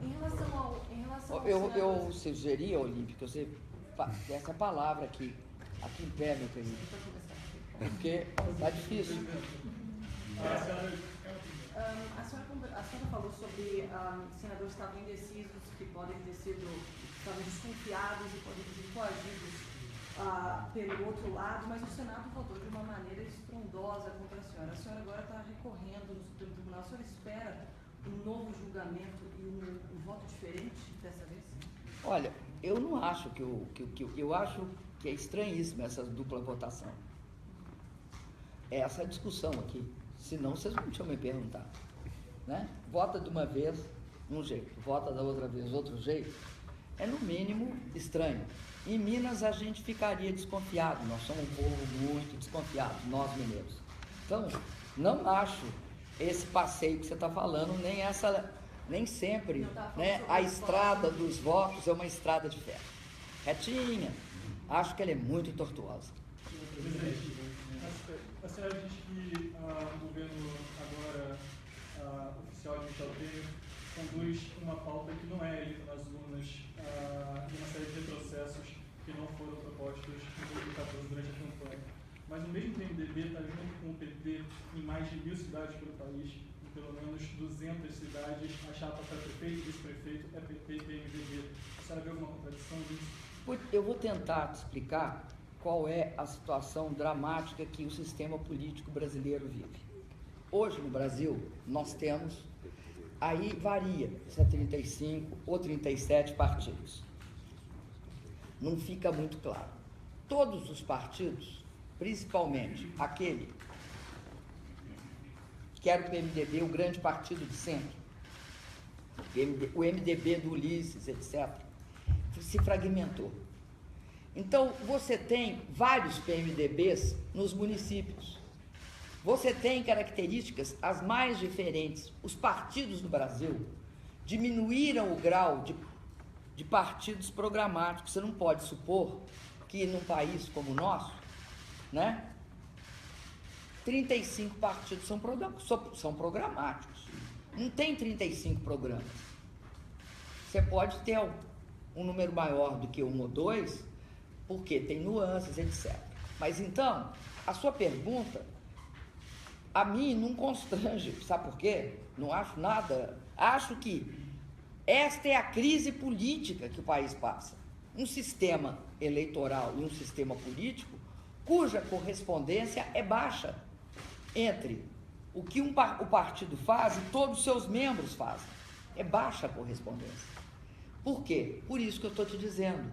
Em relação ao Eu sugeria, Olímpio, que você desse a palavra aqui em pé, meu querido. Porque está difícil. A senhora falou sobre senadores que estavam indecisos, que podem ter sido, estavam desconfiados e podem ter sido coagidos pelo outro lado, mas o Senado votou de uma maneira estrondosa contra a senhora. A senhora agora está recorrendo no Supremo Tribunal. A senhora espera um novo julgamento e um voto diferente dessa vez? Olha, eu não acho eu acho que é estranhíssima essa dupla votação. Essa discussão aqui. Senão vocês não tinham me perguntado, né? Vota de uma vez um jeito, vota da outra vez outro jeito, é no mínimo estranho. Em Minas a gente ficaria desconfiado, nós somos um povo muito desconfiado, nós mineiros. Então, não acho esse passeio que você está falando, nem sempre, né, a estrada dos votos é uma estrada de ferro. Retinha, acho que ela é muito tortuosa. Presidente, a senhora diz que o governo agora oficial de Michel Temer conduz uma pauta que não é eleita nas urnas e uma série de retrocessos que não foram propostos em 2014 durante a campanha. Mas o mesmo PMDB está junto com o PT em mais de 1.000 cidades pelo país, em pelo menos 200 cidades, a chapa para prefeito e vice-prefeito é PT e PMDB. A senhora vê alguma contradição nisso? Eu vou tentar te explicar qual é a situação dramática que o sistema político brasileiro vive. Hoje no Brasil, nós temos, aí varia, se é 35 ou 37 partidos. Não fica muito claro. Todos os partidos, principalmente aquele que era o PMDB, o grande partido de centro, o MDB do Ulisses, etc., se fragmentou. Então, você tem vários PMDBs nos municípios. Você tem características as mais diferentes. Os partidos no Brasil diminuíram o grau de partidos programáticos. Você não pode supor que num país como o nosso, né, 35 partidos são programáticos. Não tem 35 programas. Você pode ter um número maior do que 1 ou 2, porque tem nuances, etc. Mas então, a sua pergunta, a mim não constrange, sabe por quê? Não acho nada. Acho que esta é a crise política que o país passa. Um sistema eleitoral e um sistema político cuja correspondência é baixa entre o que o partido faz e todos os seus membros fazem. É baixa a correspondência. Por quê? Por isso que eu estou te dizendo.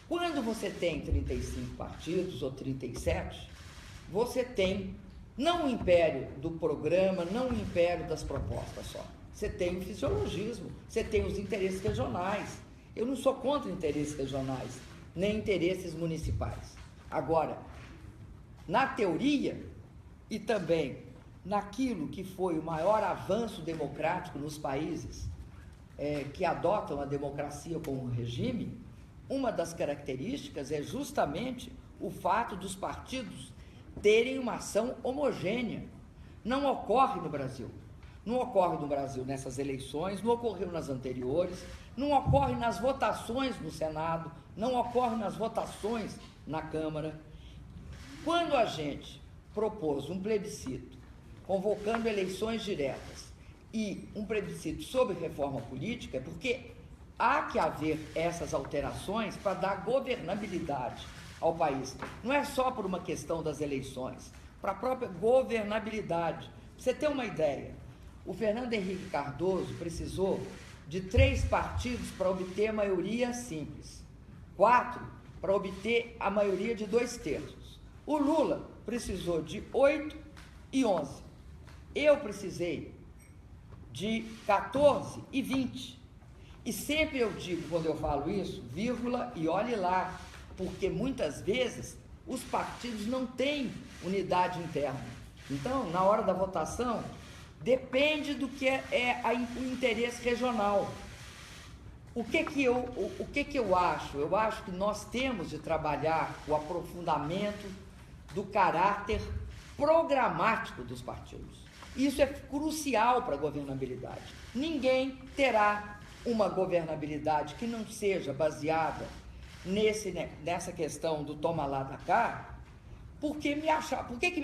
Quando você tem 35 partidos ou 37, você tem não o império do programa, não o império das propostas só. Você tem o fisiologismo, você tem os interesses regionais. Eu não sou contra interesses regionais, nem interesses municipais. Agora, na teoria e também naquilo que foi o maior avanço democrático nos países que adotam a democracia como regime, uma das características é justamente o fato dos partidos terem uma ação homogênea. Não ocorre no Brasil. Não ocorre no Brasil nessas eleições, não ocorreu nas anteriores, não ocorre nas votações no Senado, não ocorre nas votações na Câmara. Quando a gente propôs um plebiscito convocando eleições diretas e um plebiscito sobre reforma política, é porque há que haver essas alterações para dar governabilidade ao país. Não é só por uma questão das eleições, para a própria governabilidade. Pra você ter uma ideia, o Fernando Henrique Cardoso precisou de 3 partidos para obter a maioria simples, 4 para obter a maioria de 2/3. O Lula precisou de 8 e 11. Eu precisei de 14 e 20. E sempre eu digo, quando eu falo isso, vírgula, e olhe lá, porque muitas vezes os partidos não têm unidade interna. Então, na hora da votação, depende do que o interesse regional. O que que eu acho? Eu acho que nós temos de trabalhar o aprofundamento do caráter programático dos partidos. Isso é crucial para a governabilidade. Ninguém terá uma governabilidade que não seja baseada nessa questão do toma lá da cá. Por que me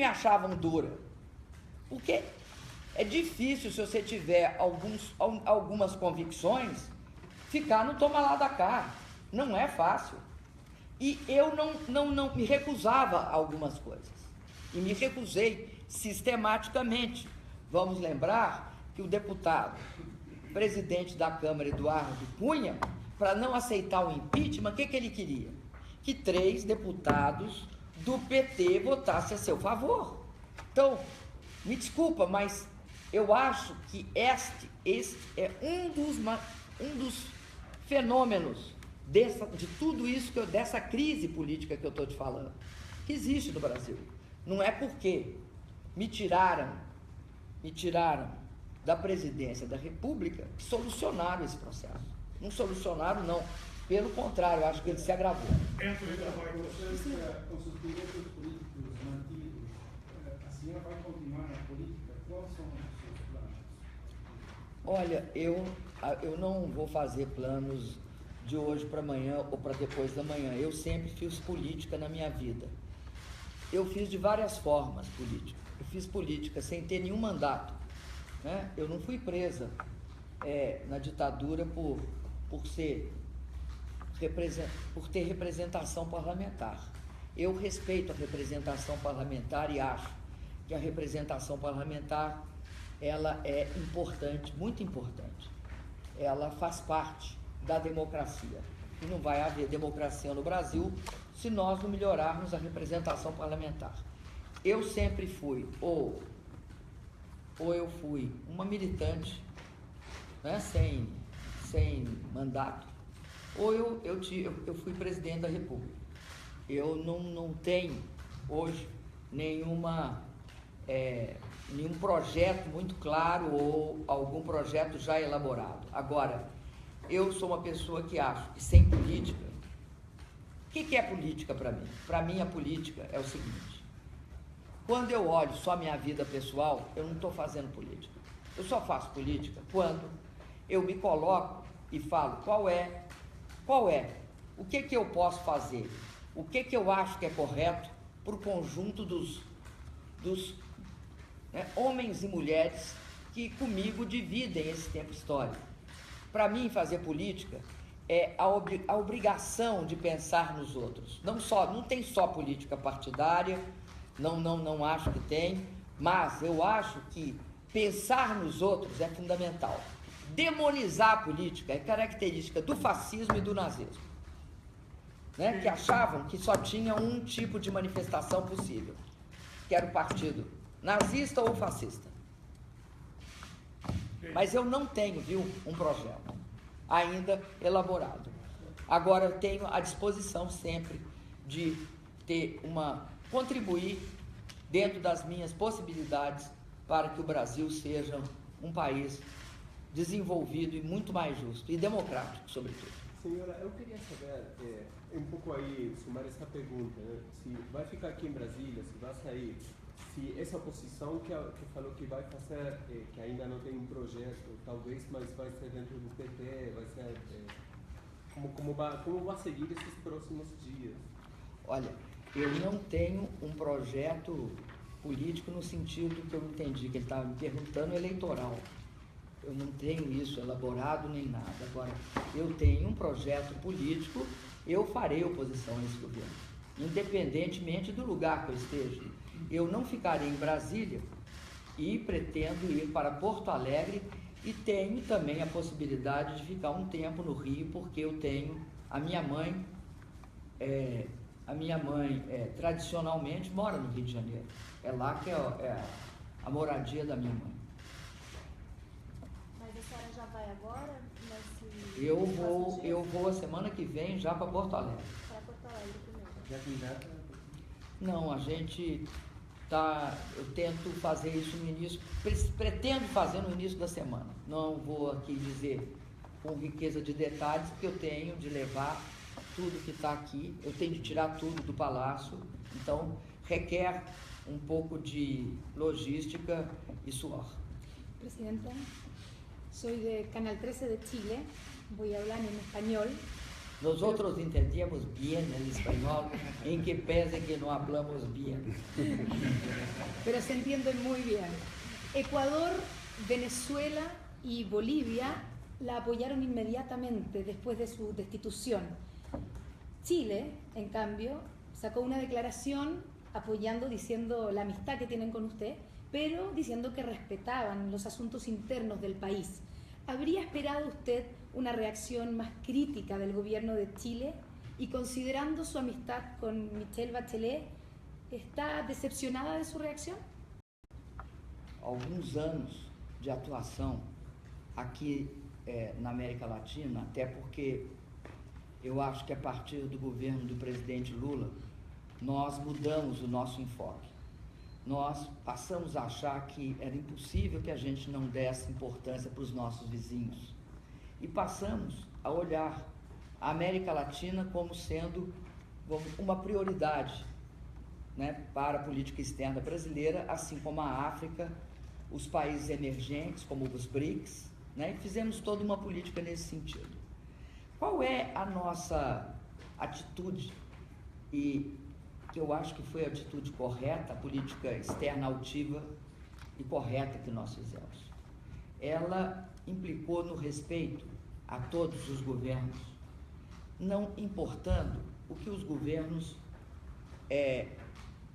achavam dura? Porque é difícil, se você tiver algumas convicções, ficar no toma lá da cá. Não é fácil. E eu não me recusava a algumas coisas. E me recusei sistematicamente. Vamos lembrar que o deputado, presidente da Câmara, Eduardo Cunha, para não aceitar o impeachment, o que ele queria? Que 3 deputados do PT votassem a seu favor. Então, me desculpa, mas Eu acho que este é um dos fenômenos de tudo isso, dessa crise política que eu estou te falando, que existe no Brasil. Não é porque me tiraram da presidência da República que solucionaram esse processo. Não solucionaram, não. Pelo contrário, eu acho que ele se agravou. Com seus direitos políticos mantidos, a senhora vai continuar na política? Quais são os seus planos? Olha, eu não vou fazer planos de hoje para amanhã ou para depois da manhã. Eu sempre fiz política na minha vida. Eu fiz de várias formas política. Eu fiz política sem ter nenhum mandato, né? Eu não fui presa na ditadura por ter representação parlamentar. Eu respeito a representação parlamentar e acho que a representação parlamentar ela é importante, muito importante. Ela faz parte da democracia. E não vai haver democracia no Brasil se nós não melhorarmos a representação parlamentar. Eu sempre fui, ou eu fui uma militante, né, sem mandato, ou eu fui presidente da República. Eu não tenho hoje nenhum projeto muito claro ou algum projeto já elaborado. Agora, eu sou uma pessoa que acho que sem política... O que é política para mim? Para mim, a política é o seguinte: quando eu olho só minha vida pessoal, eu não estou fazendo política. Eu só faço política quando eu me coloco e falo qual é, o que eu posso fazer, o que eu acho que é correto para o conjunto dos homens e mulheres que comigo dividem esse tempo histórico. Para mim, fazer política é a obrigação de pensar nos outros. Não tem só política partidária, não acho que tem, mas eu acho que pensar nos outros é fundamental. Demonizar a política é característica do fascismo e do nazismo, né? Que achavam que só tinha um tipo de manifestação possível, que era o partido nazista ou fascista. Mas eu não tenho, um projeto ainda elaborado. Agora eu tenho à disposição sempre de contribuir dentro das minhas possibilidades para que o Brasil seja um país desenvolvido e muito mais justo e democrático, sobretudo. Senhora, eu queria saber, um pouco aí, sumar essa pergunta, né? Se vai ficar aqui em Brasília, se vai sair, se essa oposição que falou que vai fazer, que ainda não tem um projeto, talvez, mas vai ser dentro do PT, vai ser... Como vai seguir esses próximos dias? Olha, eu não tenho um projeto político no sentido que eu entendi, que ele estava me perguntando, eleitoral. Eu não tenho isso elaborado nem nada. Agora, eu tenho um projeto político, eu farei oposição a esse governo, independentemente do lugar que eu esteja. Eu não ficarei em Brasília e pretendo ir para Porto Alegre e tenho também a possibilidade de ficar um tempo no Rio, porque eu tenho a minha mãe tradicionalmente mora no Rio de Janeiro. É lá que é a moradia da minha mãe. Mas a senhora já vai agora? Eu vou a semana que vem já para Porto Alegre. Para Porto Alegre primeiro. Já tem data? Não, eu tento fazer isso no início, pretendo fazer no início da semana. Não vou aqui dizer com riqueza de detalhes, porque eu tenho de levar tudo que está aqui, eu tenho de tirar tudo do palácio, então requer um pouco de logística e suor. Presidenta, soy de Canal 13 de Chile, voy a hablar en español. Nosotros entendíamos bien el español, en que pese que no hablamos bien. Pero se entienden muy bien. Ecuador, Venezuela y Bolivia la apoyaron inmediatamente después de su destitución. Chile, en cambio, sacó una declaración apoyando, diciendo la amistad que tienen con usted, pero diciendo que respetaban los asuntos internos del país. ¿Habría esperado usted una reacción más crítica del gobierno de Chile? Y considerando su amistad con Michelle Bachelet, ¿está decepcionada de su reacción? Alguns anos de atuação aqui na América Latina, até porque eu acho que a partir do governo do presidente Lula, nós mudamos o nosso enfoque. Nós passamos a achar que era impossível que a gente não desse importância para os nossos vizinhos. E passamos a olhar a América Latina como sendo uma prioridade, né, para a política externa brasileira, assim como a África, os países emergentes, como os BRICS, né, e fizemos toda uma política nesse sentido. Qual é a nossa atitude, e que eu acho que foi a atitude correta, a política externa altiva e correta que nós fizemos? Ela implicou no respeito a todos os governos, não importando o que os governos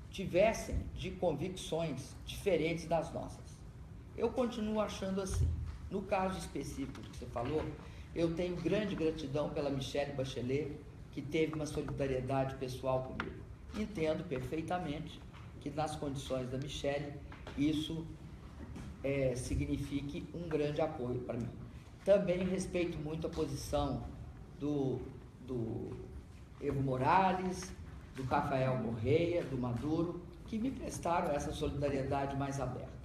tivessem de convicções diferentes das nossas. Eu continuo achando assim. No caso específico que você falou, eu tenho grande gratidão pela Michelle Bachelet, que teve uma solidariedade pessoal comigo. Entendo perfeitamente que nas condições da Michelle, isso signifique um grande apoio para mim. Também respeito muito a posição do Evo Morales, do Rafael Correia, do Maduro, que me prestaram essa solidariedade mais aberta.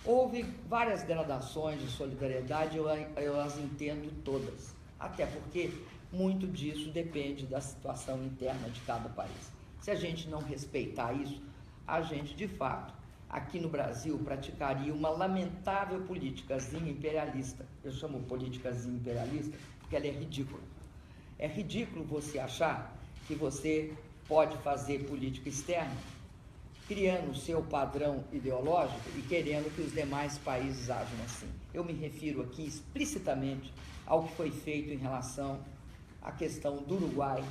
Houve várias gradações de solidariedade, eu as entendo todas, até porque muito disso depende da situação interna de cada país. Se a gente não respeitar isso, a gente, de fato, aqui no Brasil, praticaria uma lamentável politicazinha imperialista. Eu chamo politicazinha imperialista porque ela é ridícula. É ridículo você achar que você pode fazer política externa criando o seu padrão ideológico e querendo que os demais países ajam assim. Eu me refiro aqui explicitamente ao que foi feito em relação à questão do Uruguai,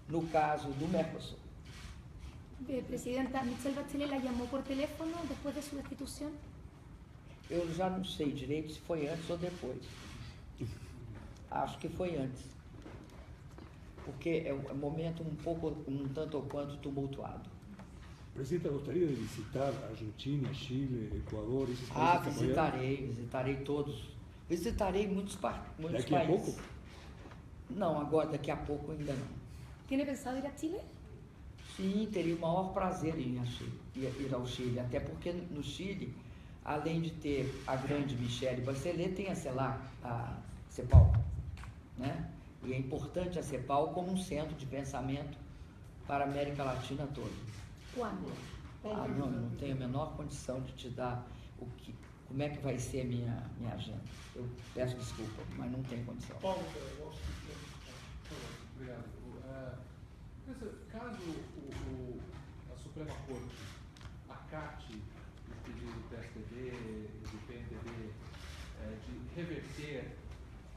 no caso do Mercosul. Presidenta, Michelle Bachelet la llamó por teléfono después de su destitución. Eu já não sei direito se foi antes ou depois. Acho que foi antes. Porque é um momento um tanto ou quanto tumultuado. Presidenta, gostaria de visitar Argentina, Chile, Equador, esses países? Visitarei todos. Visitarei muitos países. Daqui a pouco? Não, agora daqui a pouco ainda não. ¿Tiene pensado ir a Chile? Sim, teria o maior prazer em ir ao Chile, até porque no Chile, além de ter a grande Michelle Bachelet, tem a CEPAL, né? E é importante a CEPAL como um centro de pensamento para a América Latina toda. Quando? Não tenho a menor condição de te dar como é que vai ser a minha agenda. Eu peço desculpa, mas não tenho condição. Paulo, obrigado. Caso a Suprema Corte acate o pedido do PSDB e do PMDB de reverter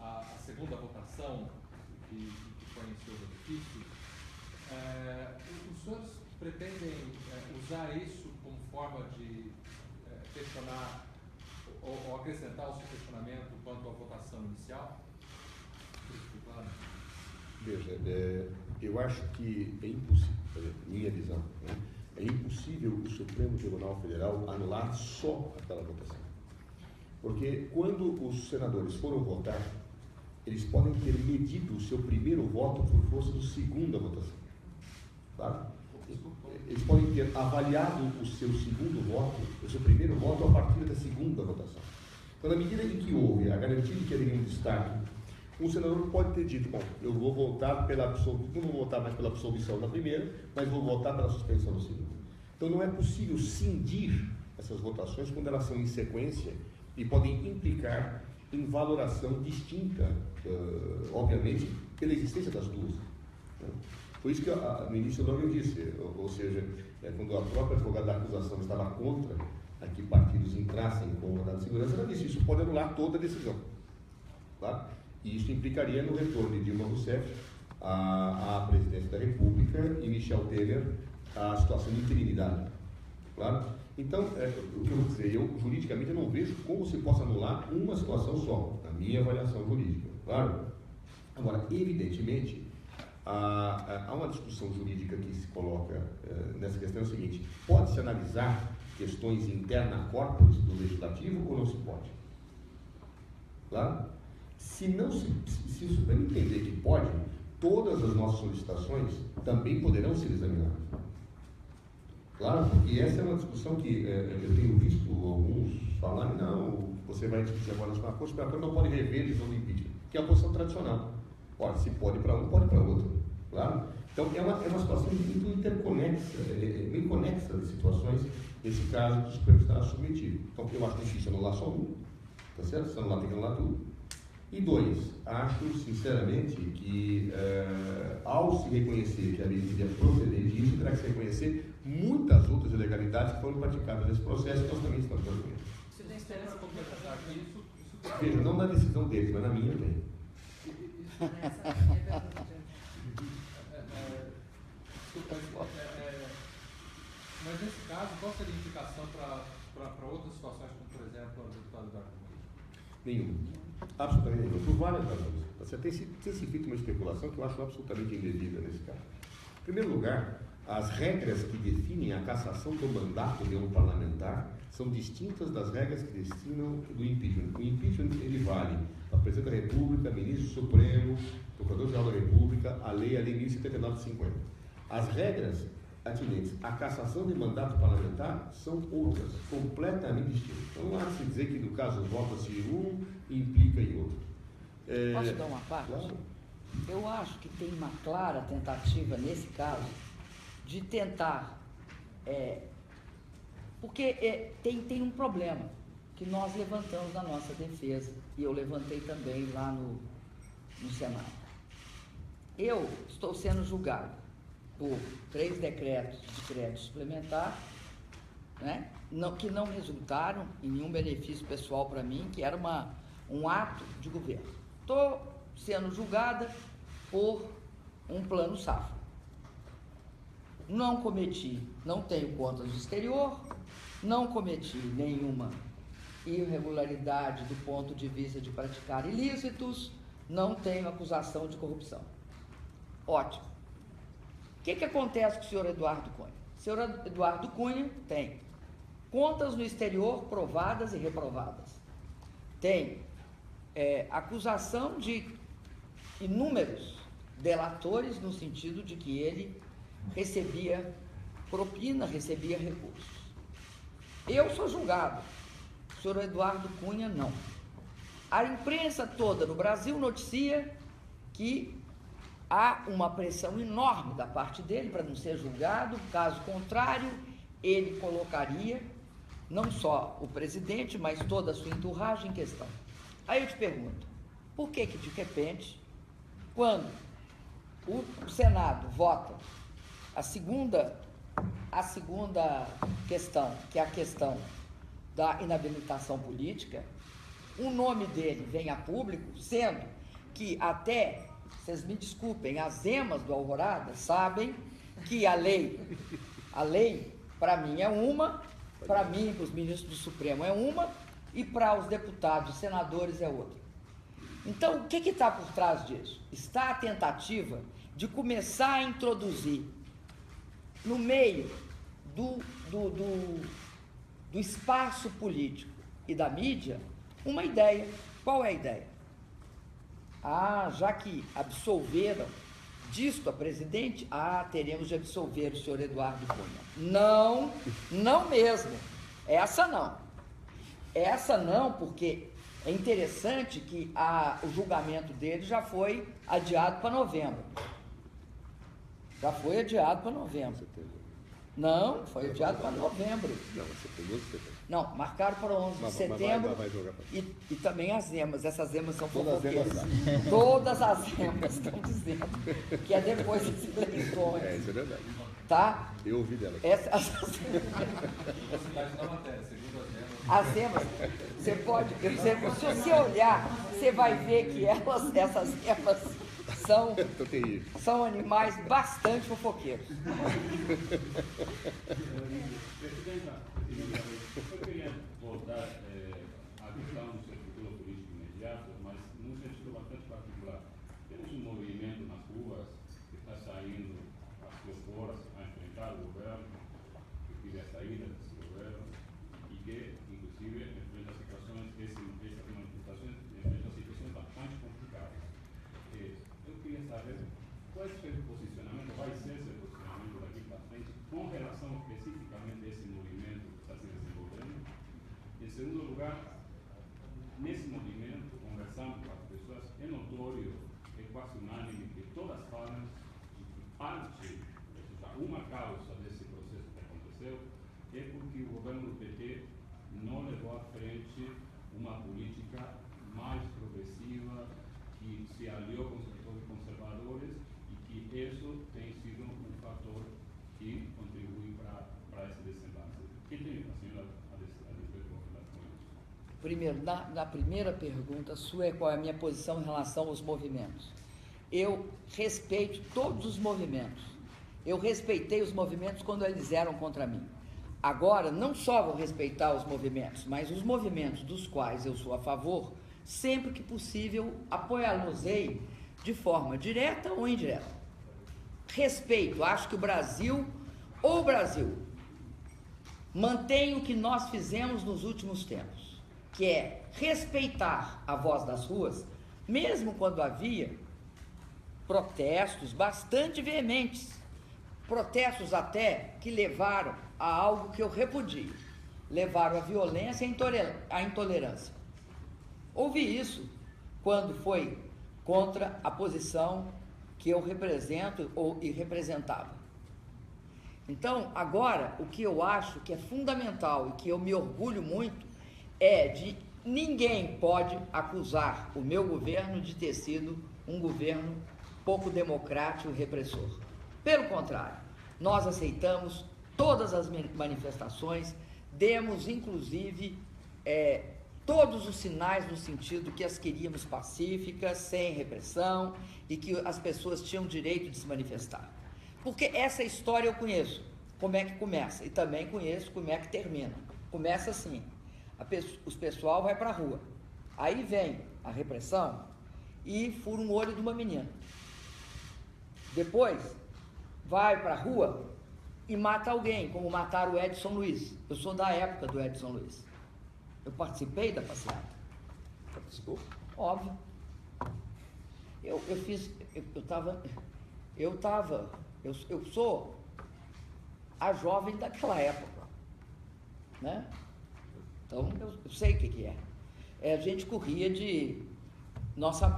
a segunda votação que foi em seu benefício, os senhores pretendem usar isso como forma de questionar ou acrescentar o seu questionamento quanto à votação inicial? Veja, eu acho que é impossível, minha visão, né? É impossível o Supremo Tribunal Federal anular só aquela votação. Porque quando os senadores foram votar, eles podem ter medido o seu primeiro voto por força da segunda votação. Tá? Eles podem ter avaliado o seu segundo voto, o seu primeiro voto, a partir da segunda votação. Então, na medida em que houve a garantia de que haveria um destaque, o senador pode ter dito, bom, eu vou votar não vou votar mais pela absolvição da primeira, mas vou votar pela suspensão da segunda. Então, não é possível cindir essas votações quando elas são em sequência e podem implicar em valoração distinta, obviamente, pela existência das duas. Né? Por isso que no início eu disse, ou seja, quando a própria advogada da acusação estava contra a que partidos entrassem com o mandado de segurança, ela disse, isso pode anular toda a decisão. Tá? E isso implicaria no retorno de Dilma Rousseff à presidência da República e Michel Temer à situação de interinidade. Claro? Então, o que eu vou dizer, juridicamente eu não vejo como se possa anular uma situação só, na minha avaliação jurídica. Claro? Agora, evidentemente, Há uma discussão jurídica que se coloca nessa questão, é o seguinte: pode-se analisar questões interna corporis do legislativo ou não se pode? Claro? Se o Supremo entender que pode, todas as nossas solicitações também poderão ser examinadas. Claro, porque essa é uma discussão que eu tenho visto alguns falarem: não, você vai discutir agora na Corte Superior, não pode rever a decisão do impeachment, que é a posição tradicional. Ora, se pode para um, pode para outro. Claro? Então, é uma situação muito interconexa, meio conexa de situações, nesse caso, que o Supremo está submetido. Então, eu acho difícil anular só um, tá certo? Se anular, tem que anular tudo. E dois, acho, sinceramente, que ao se reconhecer que a medida é procedente, isso terá que se reconhecer muitas outras ilegalidades que foram praticadas nesse processo, que nós também estamos fazendo. Você tem esperança por Veja, não na decisão deles, mas na minha também. Mas nesse caso, qual seria a indicação para outras situações, como por exemplo a do deputado Eduardo Cunha? Nenhuma. Absolutamente nenhuma. Por várias razões. Você tem se feito uma especulação que eu acho absolutamente indevida nesse caso. Em primeiro lugar, as regras que definem a cassação do mandato de um parlamentar são distintas das regras que destinam do impeachment. O impeachment, ele vale ao Presidente da República, Ministro Supremo, Procurador-Geral da República, a lei 1079/50. As regras atinentes à cassação de mandato parlamentar são outras, completamente distintas. Então não há de se dizer que no caso vota-se um e implica em outro. Posso dar uma parte? Claro. Eu acho que tem uma clara tentativa nesse caso de tentar, porque tem um problema que nós levantamos na nossa defesa, e eu levantei também lá no Senado. Eu estou sendo julgado por 3 decretos de crédito suplementar, né, que não resultaram em nenhum benefício pessoal para mim, que era um ato de governo. Estou sendo julgada por um plano safra. Não tenho contas no exterior, não cometi nenhuma irregularidade do ponto de vista de praticar ilícitos, não tenho acusação de corrupção. Ótimo. O que acontece com o senhor Eduardo Cunha? O senhor Eduardo Cunha tem contas no exterior provadas e reprovadas. Tem acusação de inúmeros delatores, no sentido de que ele recebia propina, recebia recursos. Eu sou julgado, o senhor Eduardo Cunha não. A imprensa toda no Brasil noticia que há uma pressão enorme da parte dele para não ser julgado, caso contrário, ele colocaria não só o presidente, mas toda a sua entourage em questão. Aí eu te pergunto, por que de repente, quando o Senado vota a segunda questão, que é a questão da inabilitação política, o nome dele vem a público, sendo que até, vocês me desculpem, as emas do Alvorada sabem que a lei para mim é uma, para mim, para os ministros do Supremo é uma, e para os deputados e senadores é outra. Então, o que está por trás disso? Está a tentativa de começar a introduzir no meio do espaço político e da mídia uma ideia. Qual é a ideia? Já que absolveram disto a presidente, teremos de absolver o senhor Eduardo Cunha. Não mesmo. Essa não, porque é interessante que o julgamento dele já foi adiado para novembro. Não, foi adiado para novembro. Não, você pegou setembro. Não, marcaram para 11 de setembro. Vai jogar pra... E também as emas. Essas emas são Todas as emas fofoqueiras. Todas as emas estão dizendo que é depois das eleições. Isso é verdade. Tá? Eu ouvi dela. As emas, você pode... Se você olhar, você vai ver que essas emas são animais bastante fofoqueiros. Presidenta, eu queria voltar à questão do seu futuro político imediato, mas num sentido bastante particular. Temos um movimento nas ruas que horas a enfrentar o governo, que pide a saída desse governo e que, inclusive, enfrenta situações, essas manifestações, enfrenta situações bastante complicadas. Eu queria saber qual é o seu posicionamento, vai ser seu posicionamento daqui para frente, com relação especificamente a esse movimento que está se desenvolvendo. Em segundo lugar, nesse movimento, conversando com as pessoas, é notório, é quase unânime, que todas falam que parte, ou seja, uma causa desse processo que aconteceu é porque o governo do PT não levou à frente uma política mais progressiva, que se aliou com os setores conservadores e que isso tem sido um fator que contribui para esse desenlace. O que tem a senhora a dizer com relação a isso? Primeiro, na primeira pergunta sua, qual é a minha posição em relação aos movimentos? Eu respeito todos os movimentos. Eu respeitei os movimentos quando eles eram contra mim. Agora, não só vou respeitar os movimentos, mas os movimentos dos quais eu sou a favor, sempre que possível, apoiá-los-ei de forma direta ou indireta. Respeito, acho que o Brasil mantém o que nós fizemos nos últimos tempos, que é respeitar a voz das ruas, mesmo quando havia protestos bastante veementes, protestos até que levaram a algo que eu repudio, levaram à violência e à intolerância. Ouvi isso quando foi contra a posição que eu represento e representava. Então, agora, o que eu acho que é fundamental e que eu me orgulho muito é de ninguém pode acusar o meu governo de ter sido um governo pouco democrático e repressor. Pelo contrário, nós aceitamos todas as manifestações, demos inclusive todos os sinais no sentido que as queríamos pacíficas, sem repressão e que as pessoas tinham direito de se manifestar. Porque essa história eu conheço, como é que começa, e também conheço como é que termina. Começa assim, o pessoal vai para a rua, aí vem a repressão e fura um olho de uma menina. Depois vai para a rua e mata alguém, como mataram o Edson Luiz. Eu sou da época do Edson Luiz. Eu participei da passeata. Participou? Óbvio. Eu sou a jovem daquela época, né? Então, eu sei o que é. A gente corria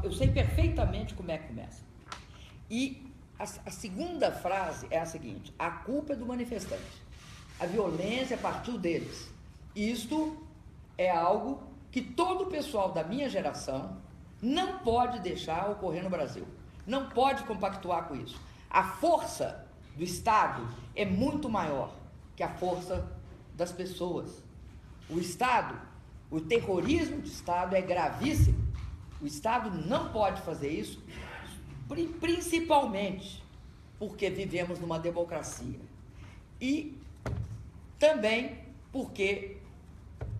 eu sei perfeitamente como é que começa. E a segunda frase é a seguinte: a culpa é do manifestante. A violência partiu deles. Isto é algo que todo o pessoal da minha geração não pode deixar ocorrer no Brasil. Não pode compactuar com isso. A força do Estado é muito maior que a força das pessoas. O Estado, o terrorismo do Estado é gravíssimo. O Estado não pode fazer isso, principalmente porque vivemos numa democracia. E também porque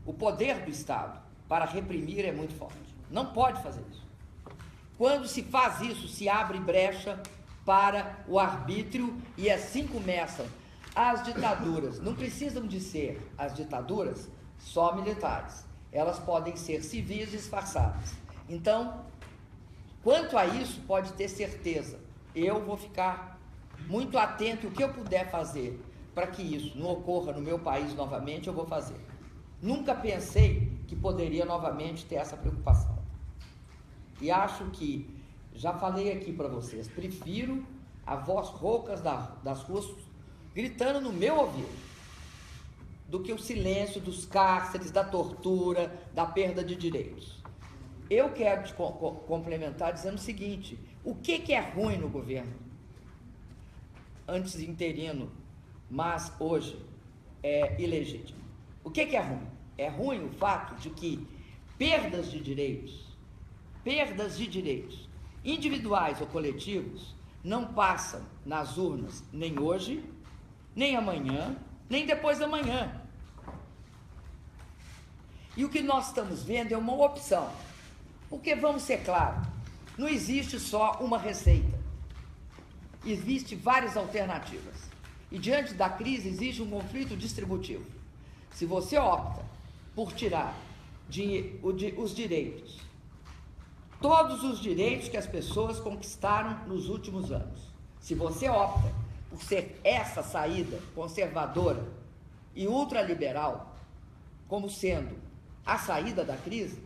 o poder do Estado para reprimir é muito forte. Não pode fazer isso. Quando se faz isso, se abre brecha para o arbítrio e assim começam as ditaduras. Não precisam de ser as ditaduras só militares. Elas podem ser civis disfarçadas. Então, quanto a isso, pode ter certeza, eu vou ficar muito atento e o que eu puder fazer para que isso não ocorra no meu país novamente, eu vou fazer. Nunca pensei que poderia novamente ter essa preocupação. E acho que, já falei aqui para vocês, prefiro a voz roucas das ruas gritando no meu ouvido do que o silêncio dos cárceres, da tortura, da perda de direitos. Eu quero te complementar dizendo o seguinte: o que é ruim no governo? Antes interino, mas hoje é ilegítimo. O que é ruim? É ruim o fato de que perdas de direitos individuais ou coletivos não passam nas urnas nem hoje, nem amanhã, nem depois da manhã. E o que nós estamos vendo é uma opção. Porque, vamos ser claros, não existe só uma receita. existem várias alternativas. E diante da crise existe um conflito distributivo. Se você opta por tirar os direitos, todos os direitos que as pessoas conquistaram nos últimos anos, se você opta por ser essa saída conservadora e ultraliberal como sendo a saída da crise,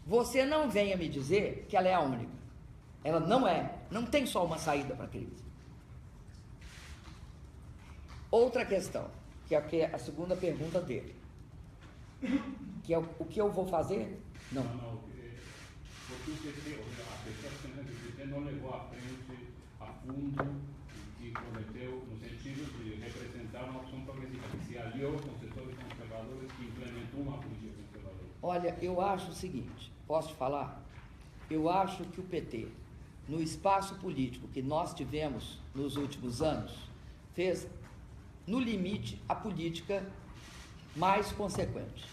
você não venha me dizer que ela é a única. Ela não é. Não tem só uma saída para a crise. Outra questão, que é a segunda pergunta dele, que é o que eu vou fazer? Não. Porque o PT, a pessoa do PT não levou à frente a fundo o que prometeu no sentido de representar uma opção progressista, que se aliou com setores conservadores e implementou uma política conservadora. Olha, eu acho o seguinte, posso te falar? Eu acho que o PT, no espaço político que nós tivemos nos últimos anos, fez, no limite, a política mais consequente.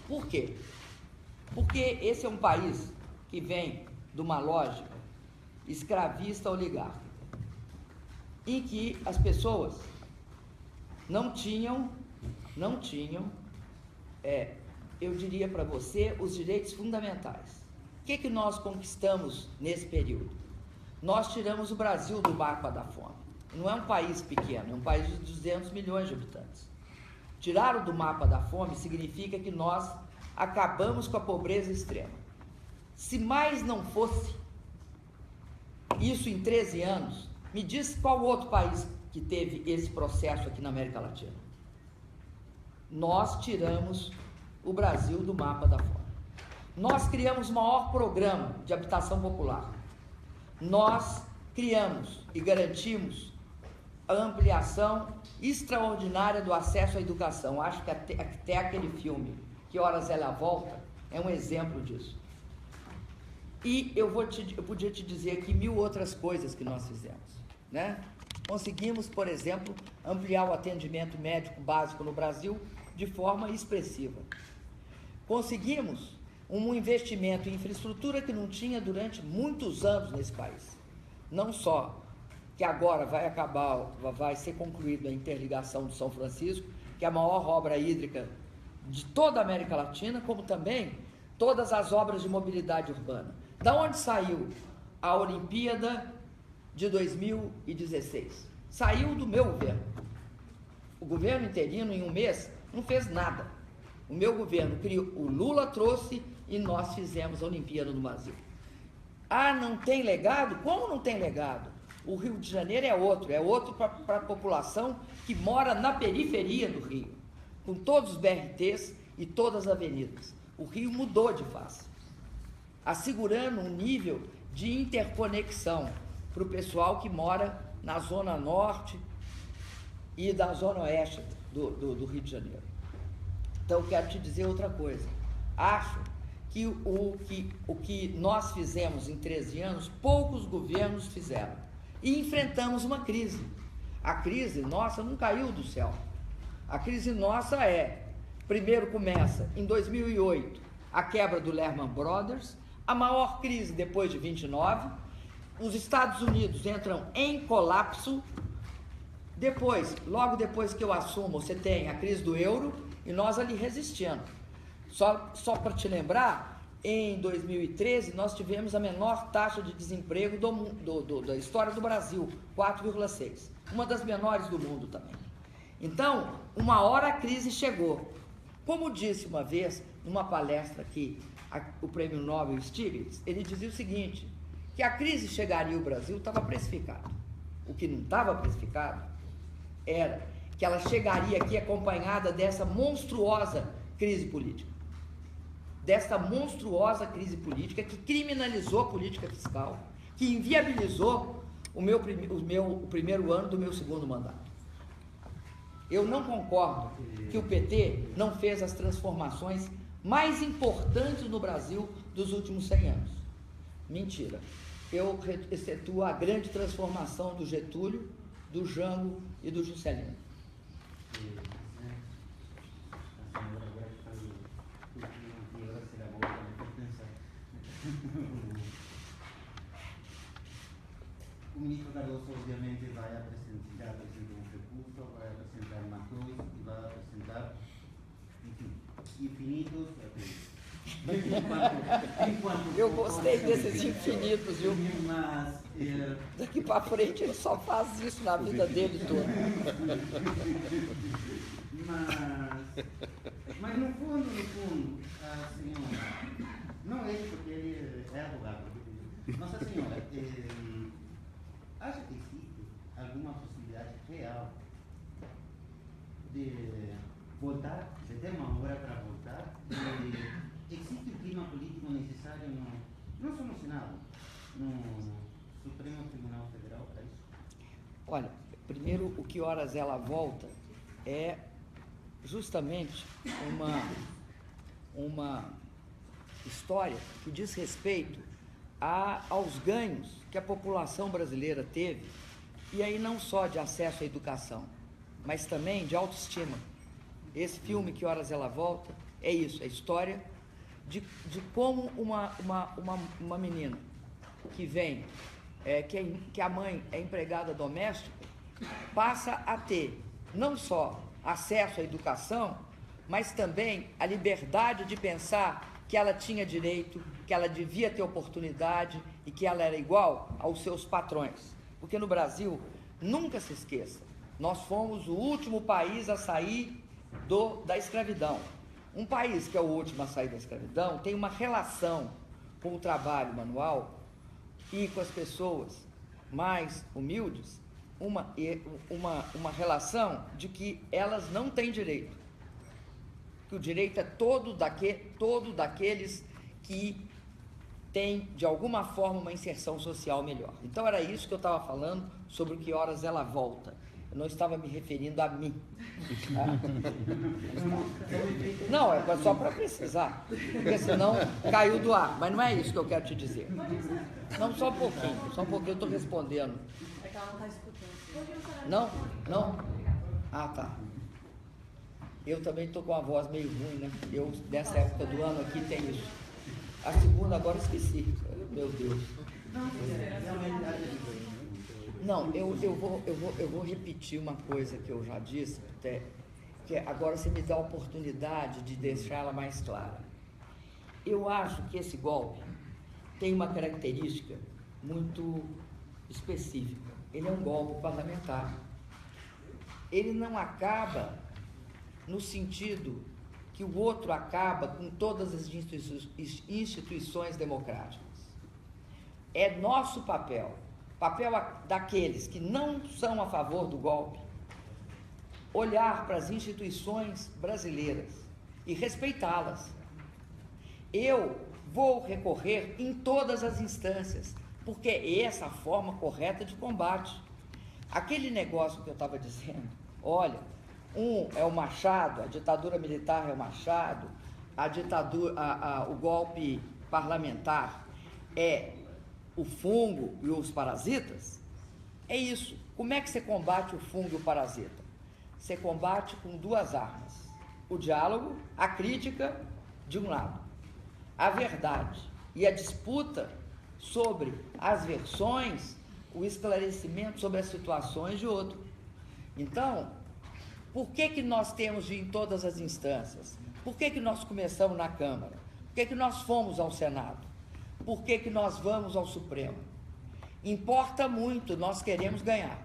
Por quê? Porque esse é um país que vem de uma lógica escravista oligárquica, em que as pessoas não tinham, eu diria para você, os direitos fundamentais. O que nós conquistamos nesse período? Nós tiramos o Brasil do mapa da fome. Não é um país pequeno, é um país de 200 milhões de habitantes. Tirar-o do mapa da fome significa que nós acabamos com a pobreza extrema. Se mais não fosse isso em 13 anos, me diz qual outro país que teve esse processo aqui na América Latina. Nós tiramos o Brasil do mapa da fome. Nós criamos o maior programa de habitação popular. Nós criamos e garantimos a ampliação extraordinária do acesso à educação. Acho que até aquele filme, Que Horas Ela Volta, é um exemplo disso. E eu podia te dizer aqui 1000 outras coisas que nós fizemos, né? Conseguimos, por exemplo, ampliar o atendimento médico básico no Brasil de forma expressiva. Conseguimos um investimento em infraestrutura que não tinha durante muitos anos nesse país. Não só que agora vai ser concluída a interligação do São Francisco, que é a maior obra hídrica de toda a América Latina, como também todas as obras de mobilidade urbana. Da onde saiu a Olimpíada de 2016? Saiu do meu governo. O governo interino, em um mês, não fez nada. O meu governo criou, o Lula trouxe e nós fizemos a Olimpíada no Brasil. Ah, não tem legado? Como não tem legado? O Rio de Janeiro é outro para a população que mora na periferia do Rio, com todos os BRTs e todas as avenidas. O Rio mudou de face, assegurando um nível de interconexão para o pessoal que mora na Zona Norte e da Zona Oeste do Rio de Janeiro. Então, eu quero te dizer outra coisa. Acho que o que nós fizemos em 13 anos, poucos governos fizeram. E enfrentamos uma crise. A crise nossa não caiu do céu. A crise nossa primeiro começa em 2008, a quebra do Lehman Brothers, a maior crise depois de 29, os Estados Unidos entram em colapso, logo depois que eu assumo, você tem a crise do euro e nós ali resistindo. Só para te lembrar, em 2013 nós tivemos a menor taxa de desemprego da história do Brasil, 4,6%, uma das menores do mundo também. Então, uma hora a crise chegou. Como disse uma vez, numa palestra aqui, o prêmio Nobel Stiglitz, ele dizia o seguinte, que a crise chegaria ao Brasil estava precificado. O que não estava precificado era que ela chegaria aqui acompanhada dessa monstruosa crise política. Dessa monstruosa crise política que criminalizou a política fiscal, que inviabilizou o primeiro ano do meu segundo mandato. Eu não concordo que o PT não fez as transformações mais importantes no Brasil dos últimos 100 anos. Mentira. Eu excetuo a grande transformação do Getúlio, do Jango e do Juscelino. O ministro Cardoso obviamente vai apresentar, já apresentou um recurso, vai apresentar uma coisa e vai apresentar, enfim, infinitos. Eu gostei desses infinitos, viu? Mas, daqui para frente ele só faz isso na vida dele toda. Mas no fundo, a senhora, não é porque ele é advogado, mas a senhora acha que existe alguma possibilidade real de voltar, de ter uma hora para voltar? Existe o clima político necessário, não só no Senado, no Supremo Tribunal Federal para isso? Olha, primeiro, o que horas ela volta é justamente uma história que diz respeito aos ganhos que a população brasileira teve, e aí não só de acesso à educação, mas também de autoestima. Esse filme, Que Horas Ela Volta, é isso, é a história de como uma menina que vem, que a mãe é empregada doméstica, passa a ter não só acesso à educação, mas também a liberdade de pensar que ela tinha direito, que ela devia ter oportunidade e que ela era igual aos seus patrões. Porque no Brasil, nunca se esqueça, nós fomos o último país a sair da escravidão. Um país que é o último a sair da escravidão tem uma relação com o trabalho manual e com as pessoas mais humildes, uma relação de que elas não têm direito. Que o direito é todo daqueles que têm, de alguma forma, uma inserção social melhor. Então, era isso que eu estava falando sobre o Que Horas Ela Volta. Eu não estava me referindo a mim. Tá? Não, é só para precisar, porque senão caiu do ar. Mas não é isso que eu quero te dizer. Não, só um pouquinho, eu estou respondendo. É que ela não está escutando. Não? Ah, tá. Eu também estou com a voz meio ruim, né? Eu, nessa época do ano aqui, tem isso. A segunda agora esqueci. Meu Deus. Não, eu vou repetir uma coisa que eu já disse, que agora você me dá a oportunidade de deixá-la mais clara. Eu acho que esse golpe tem uma característica muito específica. Ele é um golpe parlamentar. Ele não acaba no sentido que o outro acaba com todas as instituições democráticas. É nosso papel daqueles que não são a favor do golpe, olhar para as instituições brasileiras e respeitá-las. Eu vou recorrer em todas as instâncias, porque é essa a forma correta de combate. Aquele negócio que eu estava dizendo, olha, é o Machado, a ditadura militar é o Machado, o golpe parlamentar é o fungo e os parasitas, é isso. Como é que você combate o fungo e o parasita? Você combate com duas armas: o diálogo, a crítica de um lado, a verdade e a disputa sobre as versões, o esclarecimento sobre as situações de outro. Então, por que nós temos de ir em todas as instâncias? Por que nós começamos na Câmara? Por que nós fomos ao Senado? Por que nós vamos ao Supremo? Importa muito, nós queremos ganhar.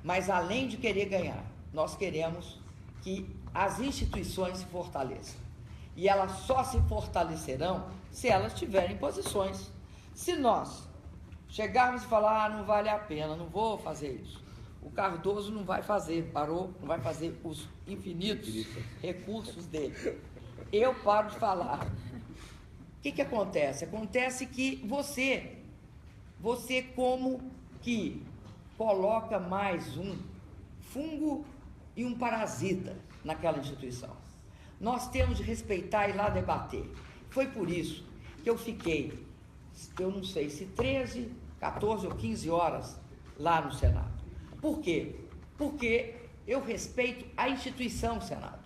Mas além de querer ganhar, nós queremos que as instituições se fortaleçam. E elas só se fortalecerão se elas tiverem posições. Se nós chegarmos e falar, não vale a pena, não vou fazer isso. O Cardoso não vai fazer, parou, não vai fazer os infinitos recursos dele. Eu paro de falar. O que acontece? Acontece que você como que coloca mais um fungo e um parasita naquela instituição. Nós temos de respeitar e ir lá debater. Foi por isso que eu fiquei, eu não sei se 13, 14 ou 15 horas lá no Senado. Por quê? Porque eu respeito a instituição Senado.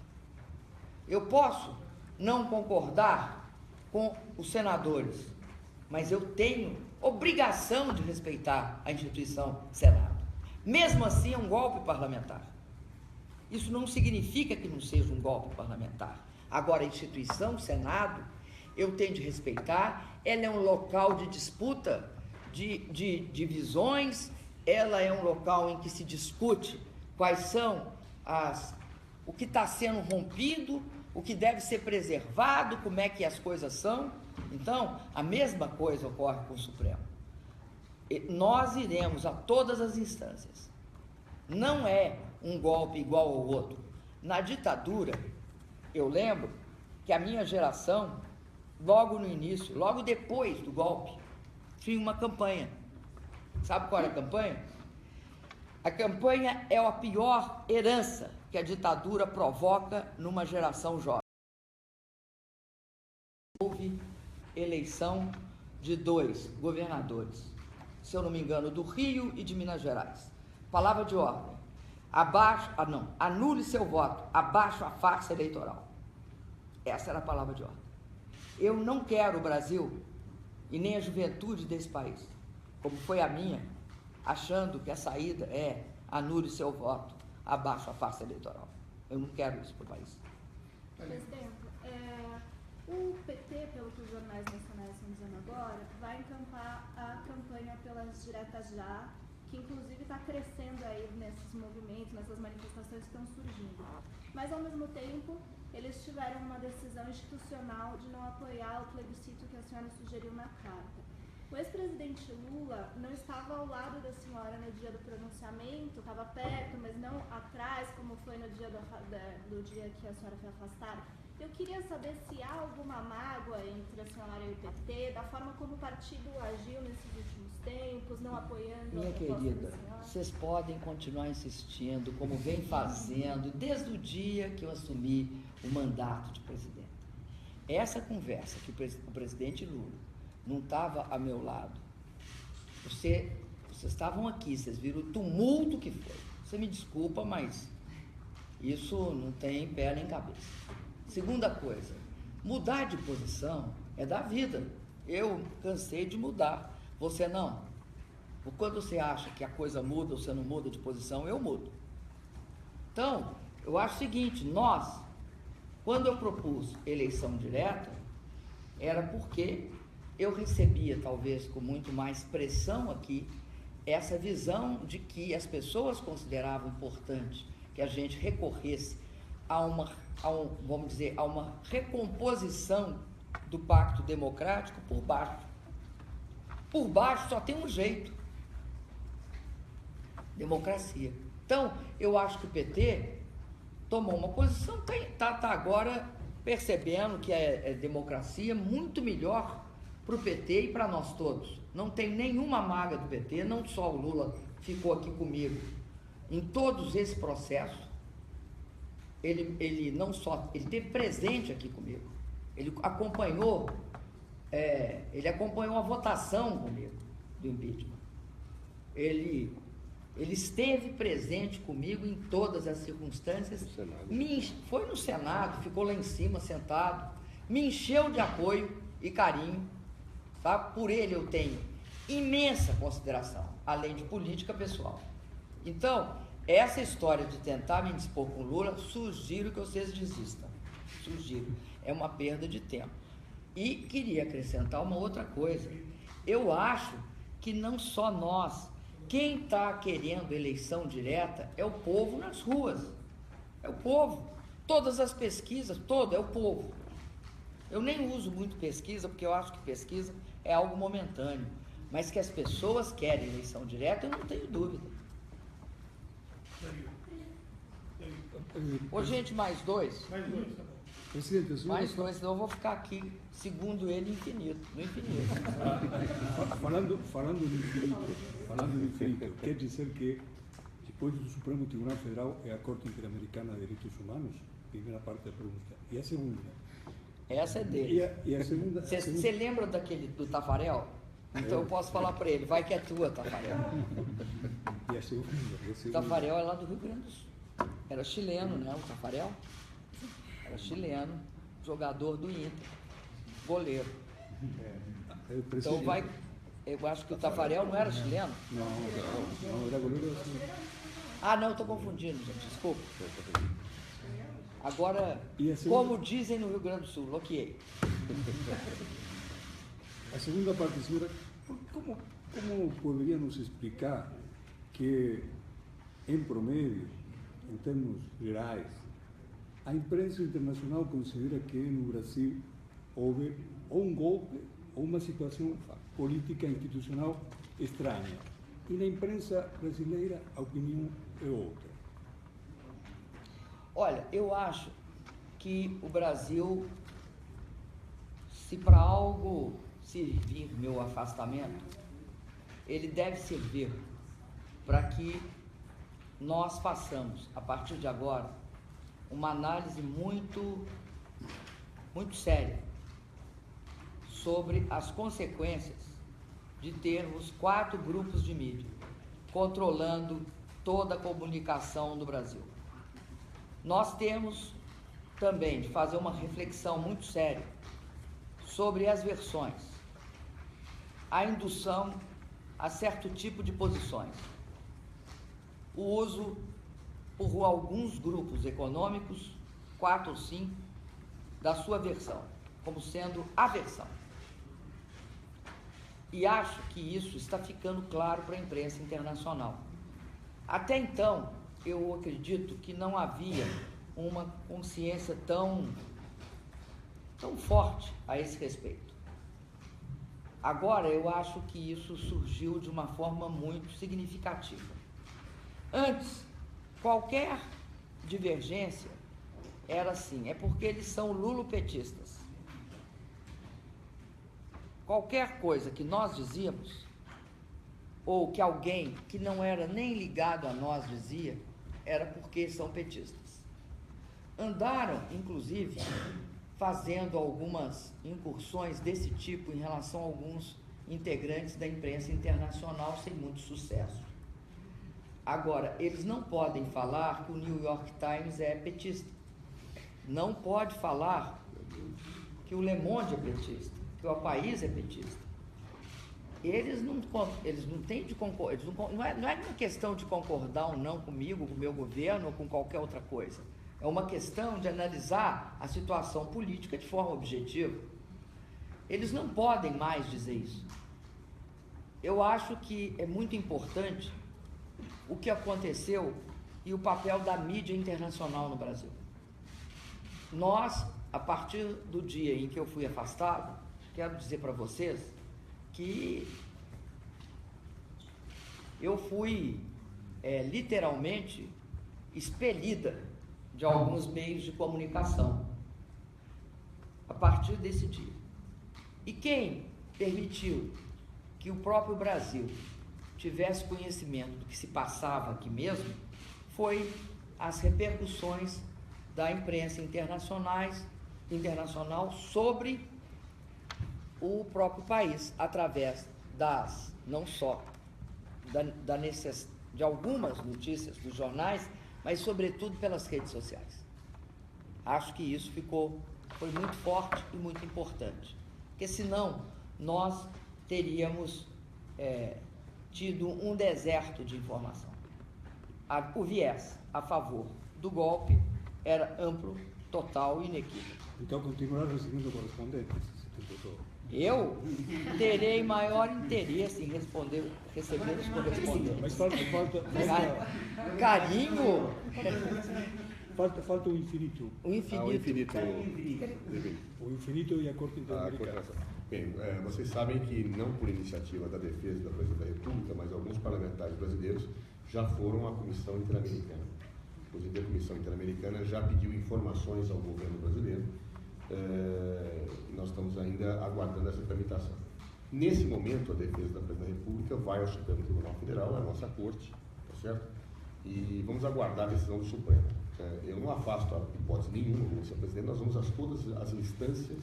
Eu posso não concordar com os senadores, mas eu tenho obrigação de respeitar a instituição Senado. Mesmo assim, é um golpe parlamentar. Isso não significa que não seja um golpe parlamentar. Agora, a instituição Senado, eu tenho de respeitar, ela é um local de disputa de visões, ela é um local em que se discute quais são o que está sendo rompido, o que deve ser preservado, como é que as coisas são. Então, a mesma coisa ocorre com o Supremo. Nós iremos a todas as instâncias. Não é um golpe igual ao outro. Na ditadura, eu lembro que a minha geração, logo no início, logo depois do golpe, tinha uma campanha. Sabe qual era a campanha? A campanha é a pior herança que a ditadura provoca numa geração jovem. Houve eleição de 2 governadores, se eu não me engano, do Rio e de Minas Gerais. Palavra de ordem: anule seu voto, abaixo a farsa eleitoral. Essa era a palavra de ordem. Eu não quero o Brasil e nem a juventude desse país, como foi a minha, achando que a saída é anule seu voto, abaixo a farsa eleitoral. Eu não quero isso para o país. Presidente, o PT, pelo que os jornais nacionais estão dizendo agora, vai encampar a campanha pelas diretas já, que inclusive está crescendo aí nesses movimentos, nessas manifestações que estão surgindo. Mas, ao mesmo tempo, eles tiveram uma decisão institucional de não apoiar o plebiscito que a senhora sugeriu na carta. O ex-presidente Lula não estava ao lado da senhora no dia do pronunciamento, estava perto, mas não atrás, como foi no dia do dia que a senhora foi afastada. Eu queria saber se há alguma mágoa entre a senhora e o PT, da forma como o partido agiu nesses últimos tempos, não apoiando Minha a proposta querida, da senhora. vocês podem continuar insistindo, como vem fazendo, desde o dia que eu assumi o mandato de presidente. Essa conversa que o presidente Lula não estava a meu lado. Vocês estavam aqui, vocês viram o tumulto que foi. Você me desculpa, mas isso não tem pé nem cabeça. Segunda coisa, mudar de posição é da vida. Eu cansei de mudar. Você não. Quando você acha que a coisa muda, você não muda de posição, eu mudo. Então, eu acho o seguinte, quando eu propus eleição direta, era porque eu recebia, talvez com muito mais pressão aqui, essa visão de que as pessoas consideravam importante que a gente recorresse a uma recomposição do pacto democrático por baixo. Por baixo só tem um jeito: democracia. Então, eu acho que o PT tomou uma posição, está agora percebendo que é democracia muito melhor para o PT e para nós todos. Não tem nenhuma mágoa do PT, não só o Lula ficou aqui comigo. Em todos esses processos, ele teve presente aqui comigo. Ele acompanhou a votação comigo do impeachment. Ele esteve presente comigo em todas as circunstâncias. Foi no Senado, ficou lá em cima sentado, me encheu de apoio e carinho. Tá? Por ele eu tenho imensa consideração, além de política pessoal. Então, essa história de tentar me dispor com Lula, sugiro que vocês desistam. Sugiro. É uma perda de tempo. E queria acrescentar uma outra coisa. Eu acho que não só nós, quem está querendo eleição direta é o povo nas ruas. É o povo. Todas as pesquisas, é o povo. Eu nem uso muito pesquisa, porque eu acho que pesquisa é algo momentâneo. Mas que as pessoas querem eleição direta, eu não tenho dúvida. Ô, gente, mais 2? Mais 2, tá bom. Presidente, Mais 2, senão eu vou ficar aqui, segundo ele, no infinito. Falando do infinito, quer dizer que depois do Supremo Tribunal Federal é a Corte Interamericana de Direitos Humanos? Primeira parte da pergunta. E a segunda? Essa é dele. E a segunda? Você lembra do Tafarel? Então eu posso falar para ele, vai que é tua, Tafarel. E a segunda? O Tafarel é lá do Rio Grande do Sul. Era chileno, né, o Tafarel? Era chileno, jogador do Inter, goleiro. Então Eu acho que o Tafarel não era chileno. Não, era goleiro assim. Ah, não, estou confundindo, gente, desculpa. Agora, segunda... como dizem no Rio Grande do Sul, ok. A segunda parte, senhora, como poderia nos explicar que, em promédio, em termos gerais, a imprensa internacional considera que no Brasil houve ou um golpe ou uma situação política institucional estranha? E na imprensa brasileira a opinião é outra. Olha, eu acho que o Brasil, se para algo servir meu afastamento, ele deve servir para que nós façamos, a partir de agora, uma análise muito séria sobre as consequências de termos 4 grupos de mídia controlando toda a comunicação do Brasil. Nós temos também de fazer uma reflexão muito séria sobre as versões, a indução a certo tipo de posições, o uso por alguns grupos econômicos, 4 ou 5, da sua versão, como sendo a versão. E acho que isso está ficando claro para a imprensa internacional. Até então, eu acredito que não havia uma consciência tão forte a esse respeito. Agora, eu acho que isso surgiu de uma forma muito significativa. Antes, qualquer divergência era assim, é porque eles são lulopetistas. Qualquer coisa que nós dizíamos, ou que alguém que não era nem ligado a nós dizia, era porque são petistas. Andaram, inclusive, fazendo algumas incursões desse tipo em relação a alguns integrantes da imprensa internacional sem muito sucesso. Agora, eles não podem falar que o New York Times é petista. Não pode falar que o Le Monde é petista, que o País é petista. Eles não têm de concordar, não é uma questão de concordar ou não comigo, com o meu governo ou com qualquer outra coisa. É uma questão de analisar a situação política de forma objetiva. Eles não podem mais dizer isso. Eu acho que é muito importante o que aconteceu e o papel da mídia internacional no Brasil. Nós, a partir do dia em que eu fui afastado, quero dizer para vocês que eu fui literalmente expelida de alguns meios de comunicação a partir desse dia. E quem permitiu que o próprio Brasil tivesse conhecimento do que se passava aqui mesmo foi as repercussões da imprensa internacional sobre o próprio país, através não só de algumas notícias dos jornais, mas sobretudo pelas redes sociais. Acho que isso foi muito forte e muito importante, porque senão nós teríamos tido um deserto de informação. O viés a favor do golpe era amplo, total e inequívoco. Então continuar recebendo correspondentes? Eu terei maior interesse em receber os correspondentes. Mas falta carinho. Falta o infinito. O infinito. O infinito e a Corte Interamericana. Bem, vocês sabem que não por iniciativa da defesa da Presidência da República, mas alguns parlamentares brasileiros já foram à Comissão Interamericana. Inclusive a Comissão Interamericana já pediu informações ao governo brasileiro. Nós estamos ainda aguardando essa tramitação. Nesse momento, a defesa da Presidência da República vai ao Supremo Tribunal Federal, a nossa corte, tá certo? E vamos aguardar a decisão do Supremo. Eu não afasto a hipótese nenhuma, como senhor presidente, nós vamos a todas as instâncias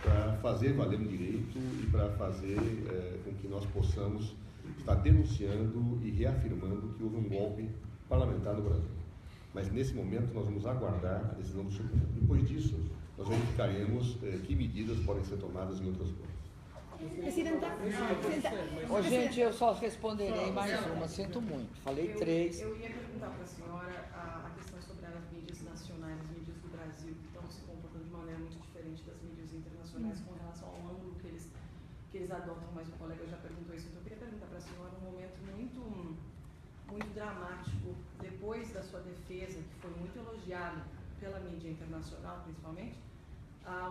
para fazer valer o direito e para fazer com que nós possamos estar denunciando e reafirmando que houve um golpe parlamentar no Brasil. Mas nesse momento nós vamos aguardar a decisão do Supremo. Depois disso, nós verificaremos que medidas podem ser tomadas em outras coisas. Presidenta, Ô, gente, eu só responderei mais uma, sinto muito. Falei três. Eu ia perguntar para a senhora a questão sobre as mídias nacionais, as mídias do Brasil, que estão se comportando de maneira muito diferente das mídias internacionais com relação ao ângulo que eles adotam, mas o colega já perguntou isso. Então eu queria perguntar para a senhora um momento muito dramático, depois da sua defesa, que foi muito elogiado pela mídia internacional, principalmente.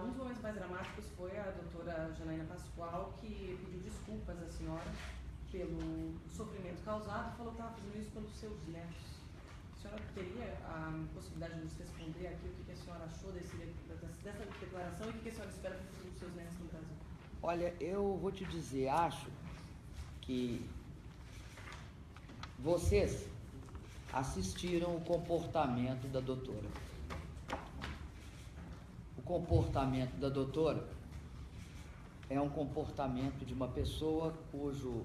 Um dos momentos mais dramáticos foi a doutora Janaína Pascoal, que pediu desculpas à senhora pelo sofrimento causado e falou que estava fazendo isso pelos seus netos. A senhora teria a possibilidade de nos responder aqui o que a senhora achou dessa declaração e o que a senhora espera para o futuro dos seus netos no Brasil? Olha, eu vou te dizer, acho que vocês assistiram o comportamento da doutora. O comportamento da doutora é um comportamento de uma pessoa cujo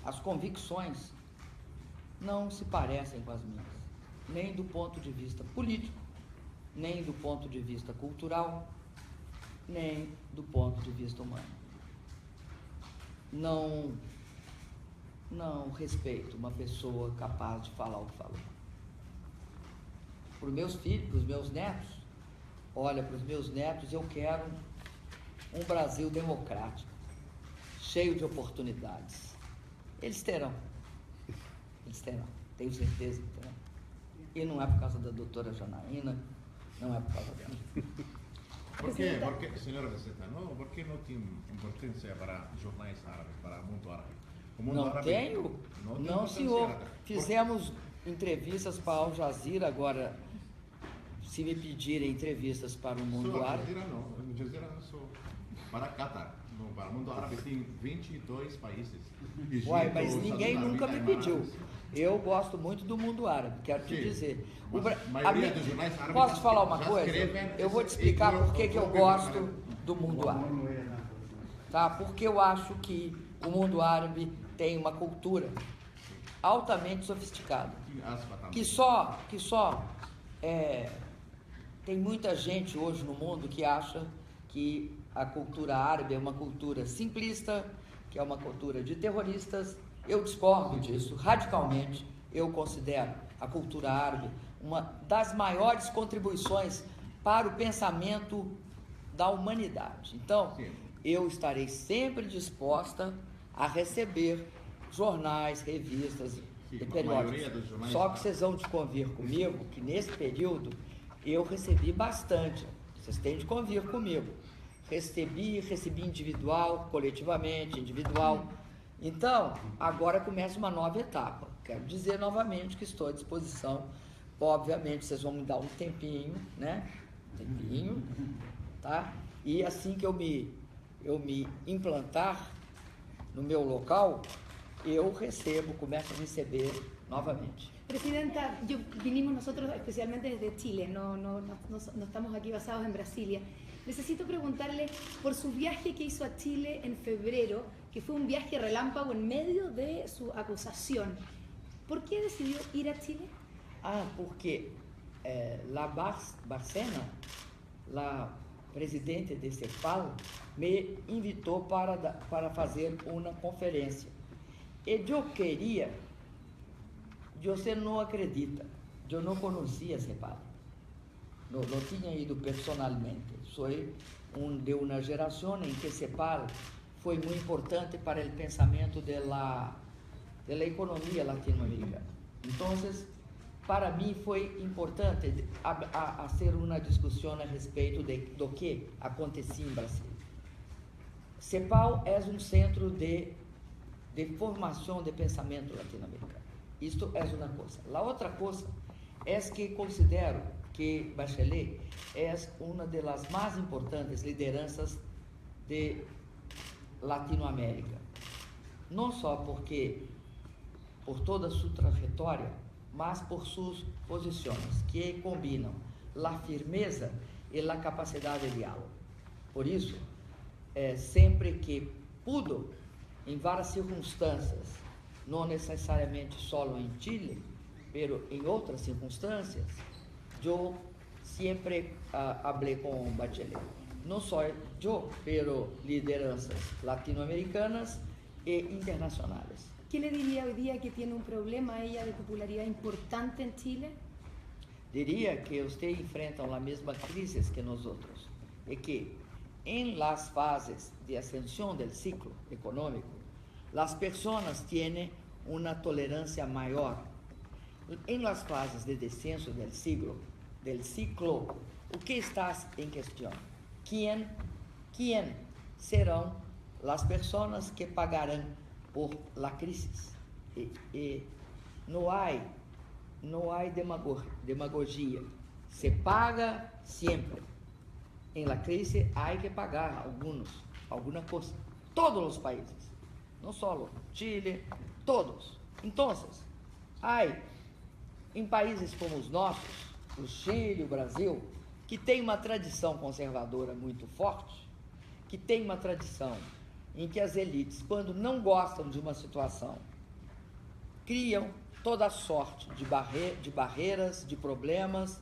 as convicções não se parecem com as minhas, nem do ponto de vista político, nem do ponto de vista cultural, nem do ponto de vista humano. Não respeito uma pessoa capaz de falar o que falou. Para os meus filhos, para os meus netos, olha, para os meus netos eu quero um Brasil democrático, cheio de oportunidades. Eles terão, tenho certeza que terão. E não é por causa da doutora Janaína, não é por causa dela. Porque, senhora Presidenta, porque não tem importância para jornais árabes, para o mundo árabe? O mundo Não árabe tenho? Não, senhor. Fizemos entrevistas para Al Jazeera, agora, se me pedirem entrevistas para o mundo Al árabe... Jazeera não, Al Jazeera só para Qatar. Não, para o mundo árabe tem 22 países. Egito, Uai, mas ninguém Saudi nunca me Arábia, pediu. Eu gosto muito do mundo árabe, quero te dizer. Posso te falar uma coisa? Eu vou te explicar por que eu gosto do mundo árabe. Tá? Porque eu acho que o mundo árabe tem uma cultura altamente sofisticada. Que só tem muita gente hoje no mundo que acha que a cultura árabe é uma cultura simplista, que é uma cultura de terroristas. Eu discordo disso radicalmente. Eu considero a cultura árabe uma das maiores contribuições para o pensamento da humanidade. Então, eu estarei sempre disposta a receber jornais, revistas e periódicos. Só que vocês vão de convir comigo que nesse período eu recebi bastante. Vocês têm de convir comigo. Recebi individual, coletivamente, individual. Então, agora começa uma nova etapa. Quero dizer novamente que estou à disposição. Obviamente, vocês vão me dar um tempinho, né? Tá? E assim que eu me implantar no meu local, eu começo a receber novamente. Presidenta, vinimos nosotros especialmente desde Chile, no estamos aquí basados en Brasilia. Necesito preguntarle por su viaje que hizo a Chile en febrero, que fue un viaje relámpago en medio de su acusación. ¿Por qué decidió ir a Chile? Porque la Barcena, la presidente de CEPAL, me invitou para fazer uma conferência. E você não acredita, eu não conhecia CEPAL, não tinha ido personalmente. Sou de uma geração em que CEPAL foi muito importante para o pensamento da economia latino-americana. Então, para mim foi importante fazer uma discussão a respeito do que acontecia em Brasil. CEPAL é um centro de formação de pensamento latino-americano. Isto é uma coisa. A outra coisa é que considero que Bachelet é uma das mais importantes lideranças de Latinoamérica. Não só por toda a sua trajetória, mas por suas posições, que combinam a firmeza e a capacidade de diálogo. Por isso, sempre que pudo, em várias circunstâncias, não necessariamente só em Chile, mas em outras circunstâncias, eu sempre falei com Bachelet. no só yo, pero lideranças latinoamericanas e internacionales. ¿Qué le diría hoy día que tiene un problema ella de popularidad importante en Chile? Diria que ustedes enfrentam a mesma crise que nós outros, e que em las fases de ascensão do ciclo econômico, as pessoas têm uma tolerância maior. Em las fases de descenso do ciclo, o que está em questão? Quem serão as pessoas que pagarão por la crise? E não há demagogia. Se paga sempre. Em la crise há que pagar alguma coisa. Todos os países, não só Chile, todos. Então, há em países como os nossos, o Chile, o Brasil, que tem uma tradição conservadora muito forte, que tem uma tradição em que as elites, quando não gostam de uma situação, criam toda sorte de barreiras, de problemas.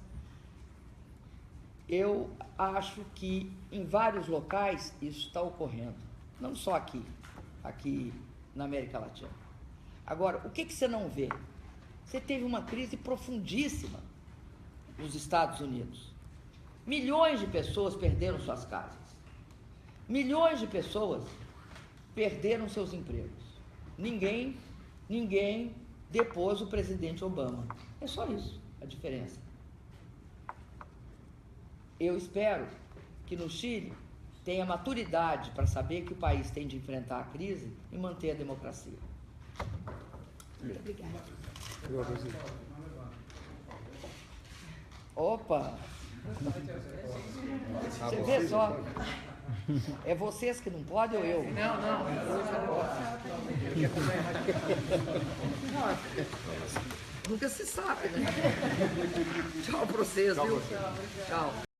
Eu acho que em vários locais isso está ocorrendo, não só aqui na América Latina. Agora, o que você não vê? Você teve uma crise profundíssima nos Estados Unidos. Milhões de pessoas perderam suas casas. Milhões de pessoas perderam seus empregos. Ninguém depôs o presidente Obama. É só isso a diferença. Eu espero que no Chile tenha maturidade para saber que o país tem de enfrentar a crise e manter a democracia. Muito obrigada. Opa! Você vê só? É vocês que não podem ou eu? Não. Nunca se sabe, né? Tchau pra vocês, viu? Tchau.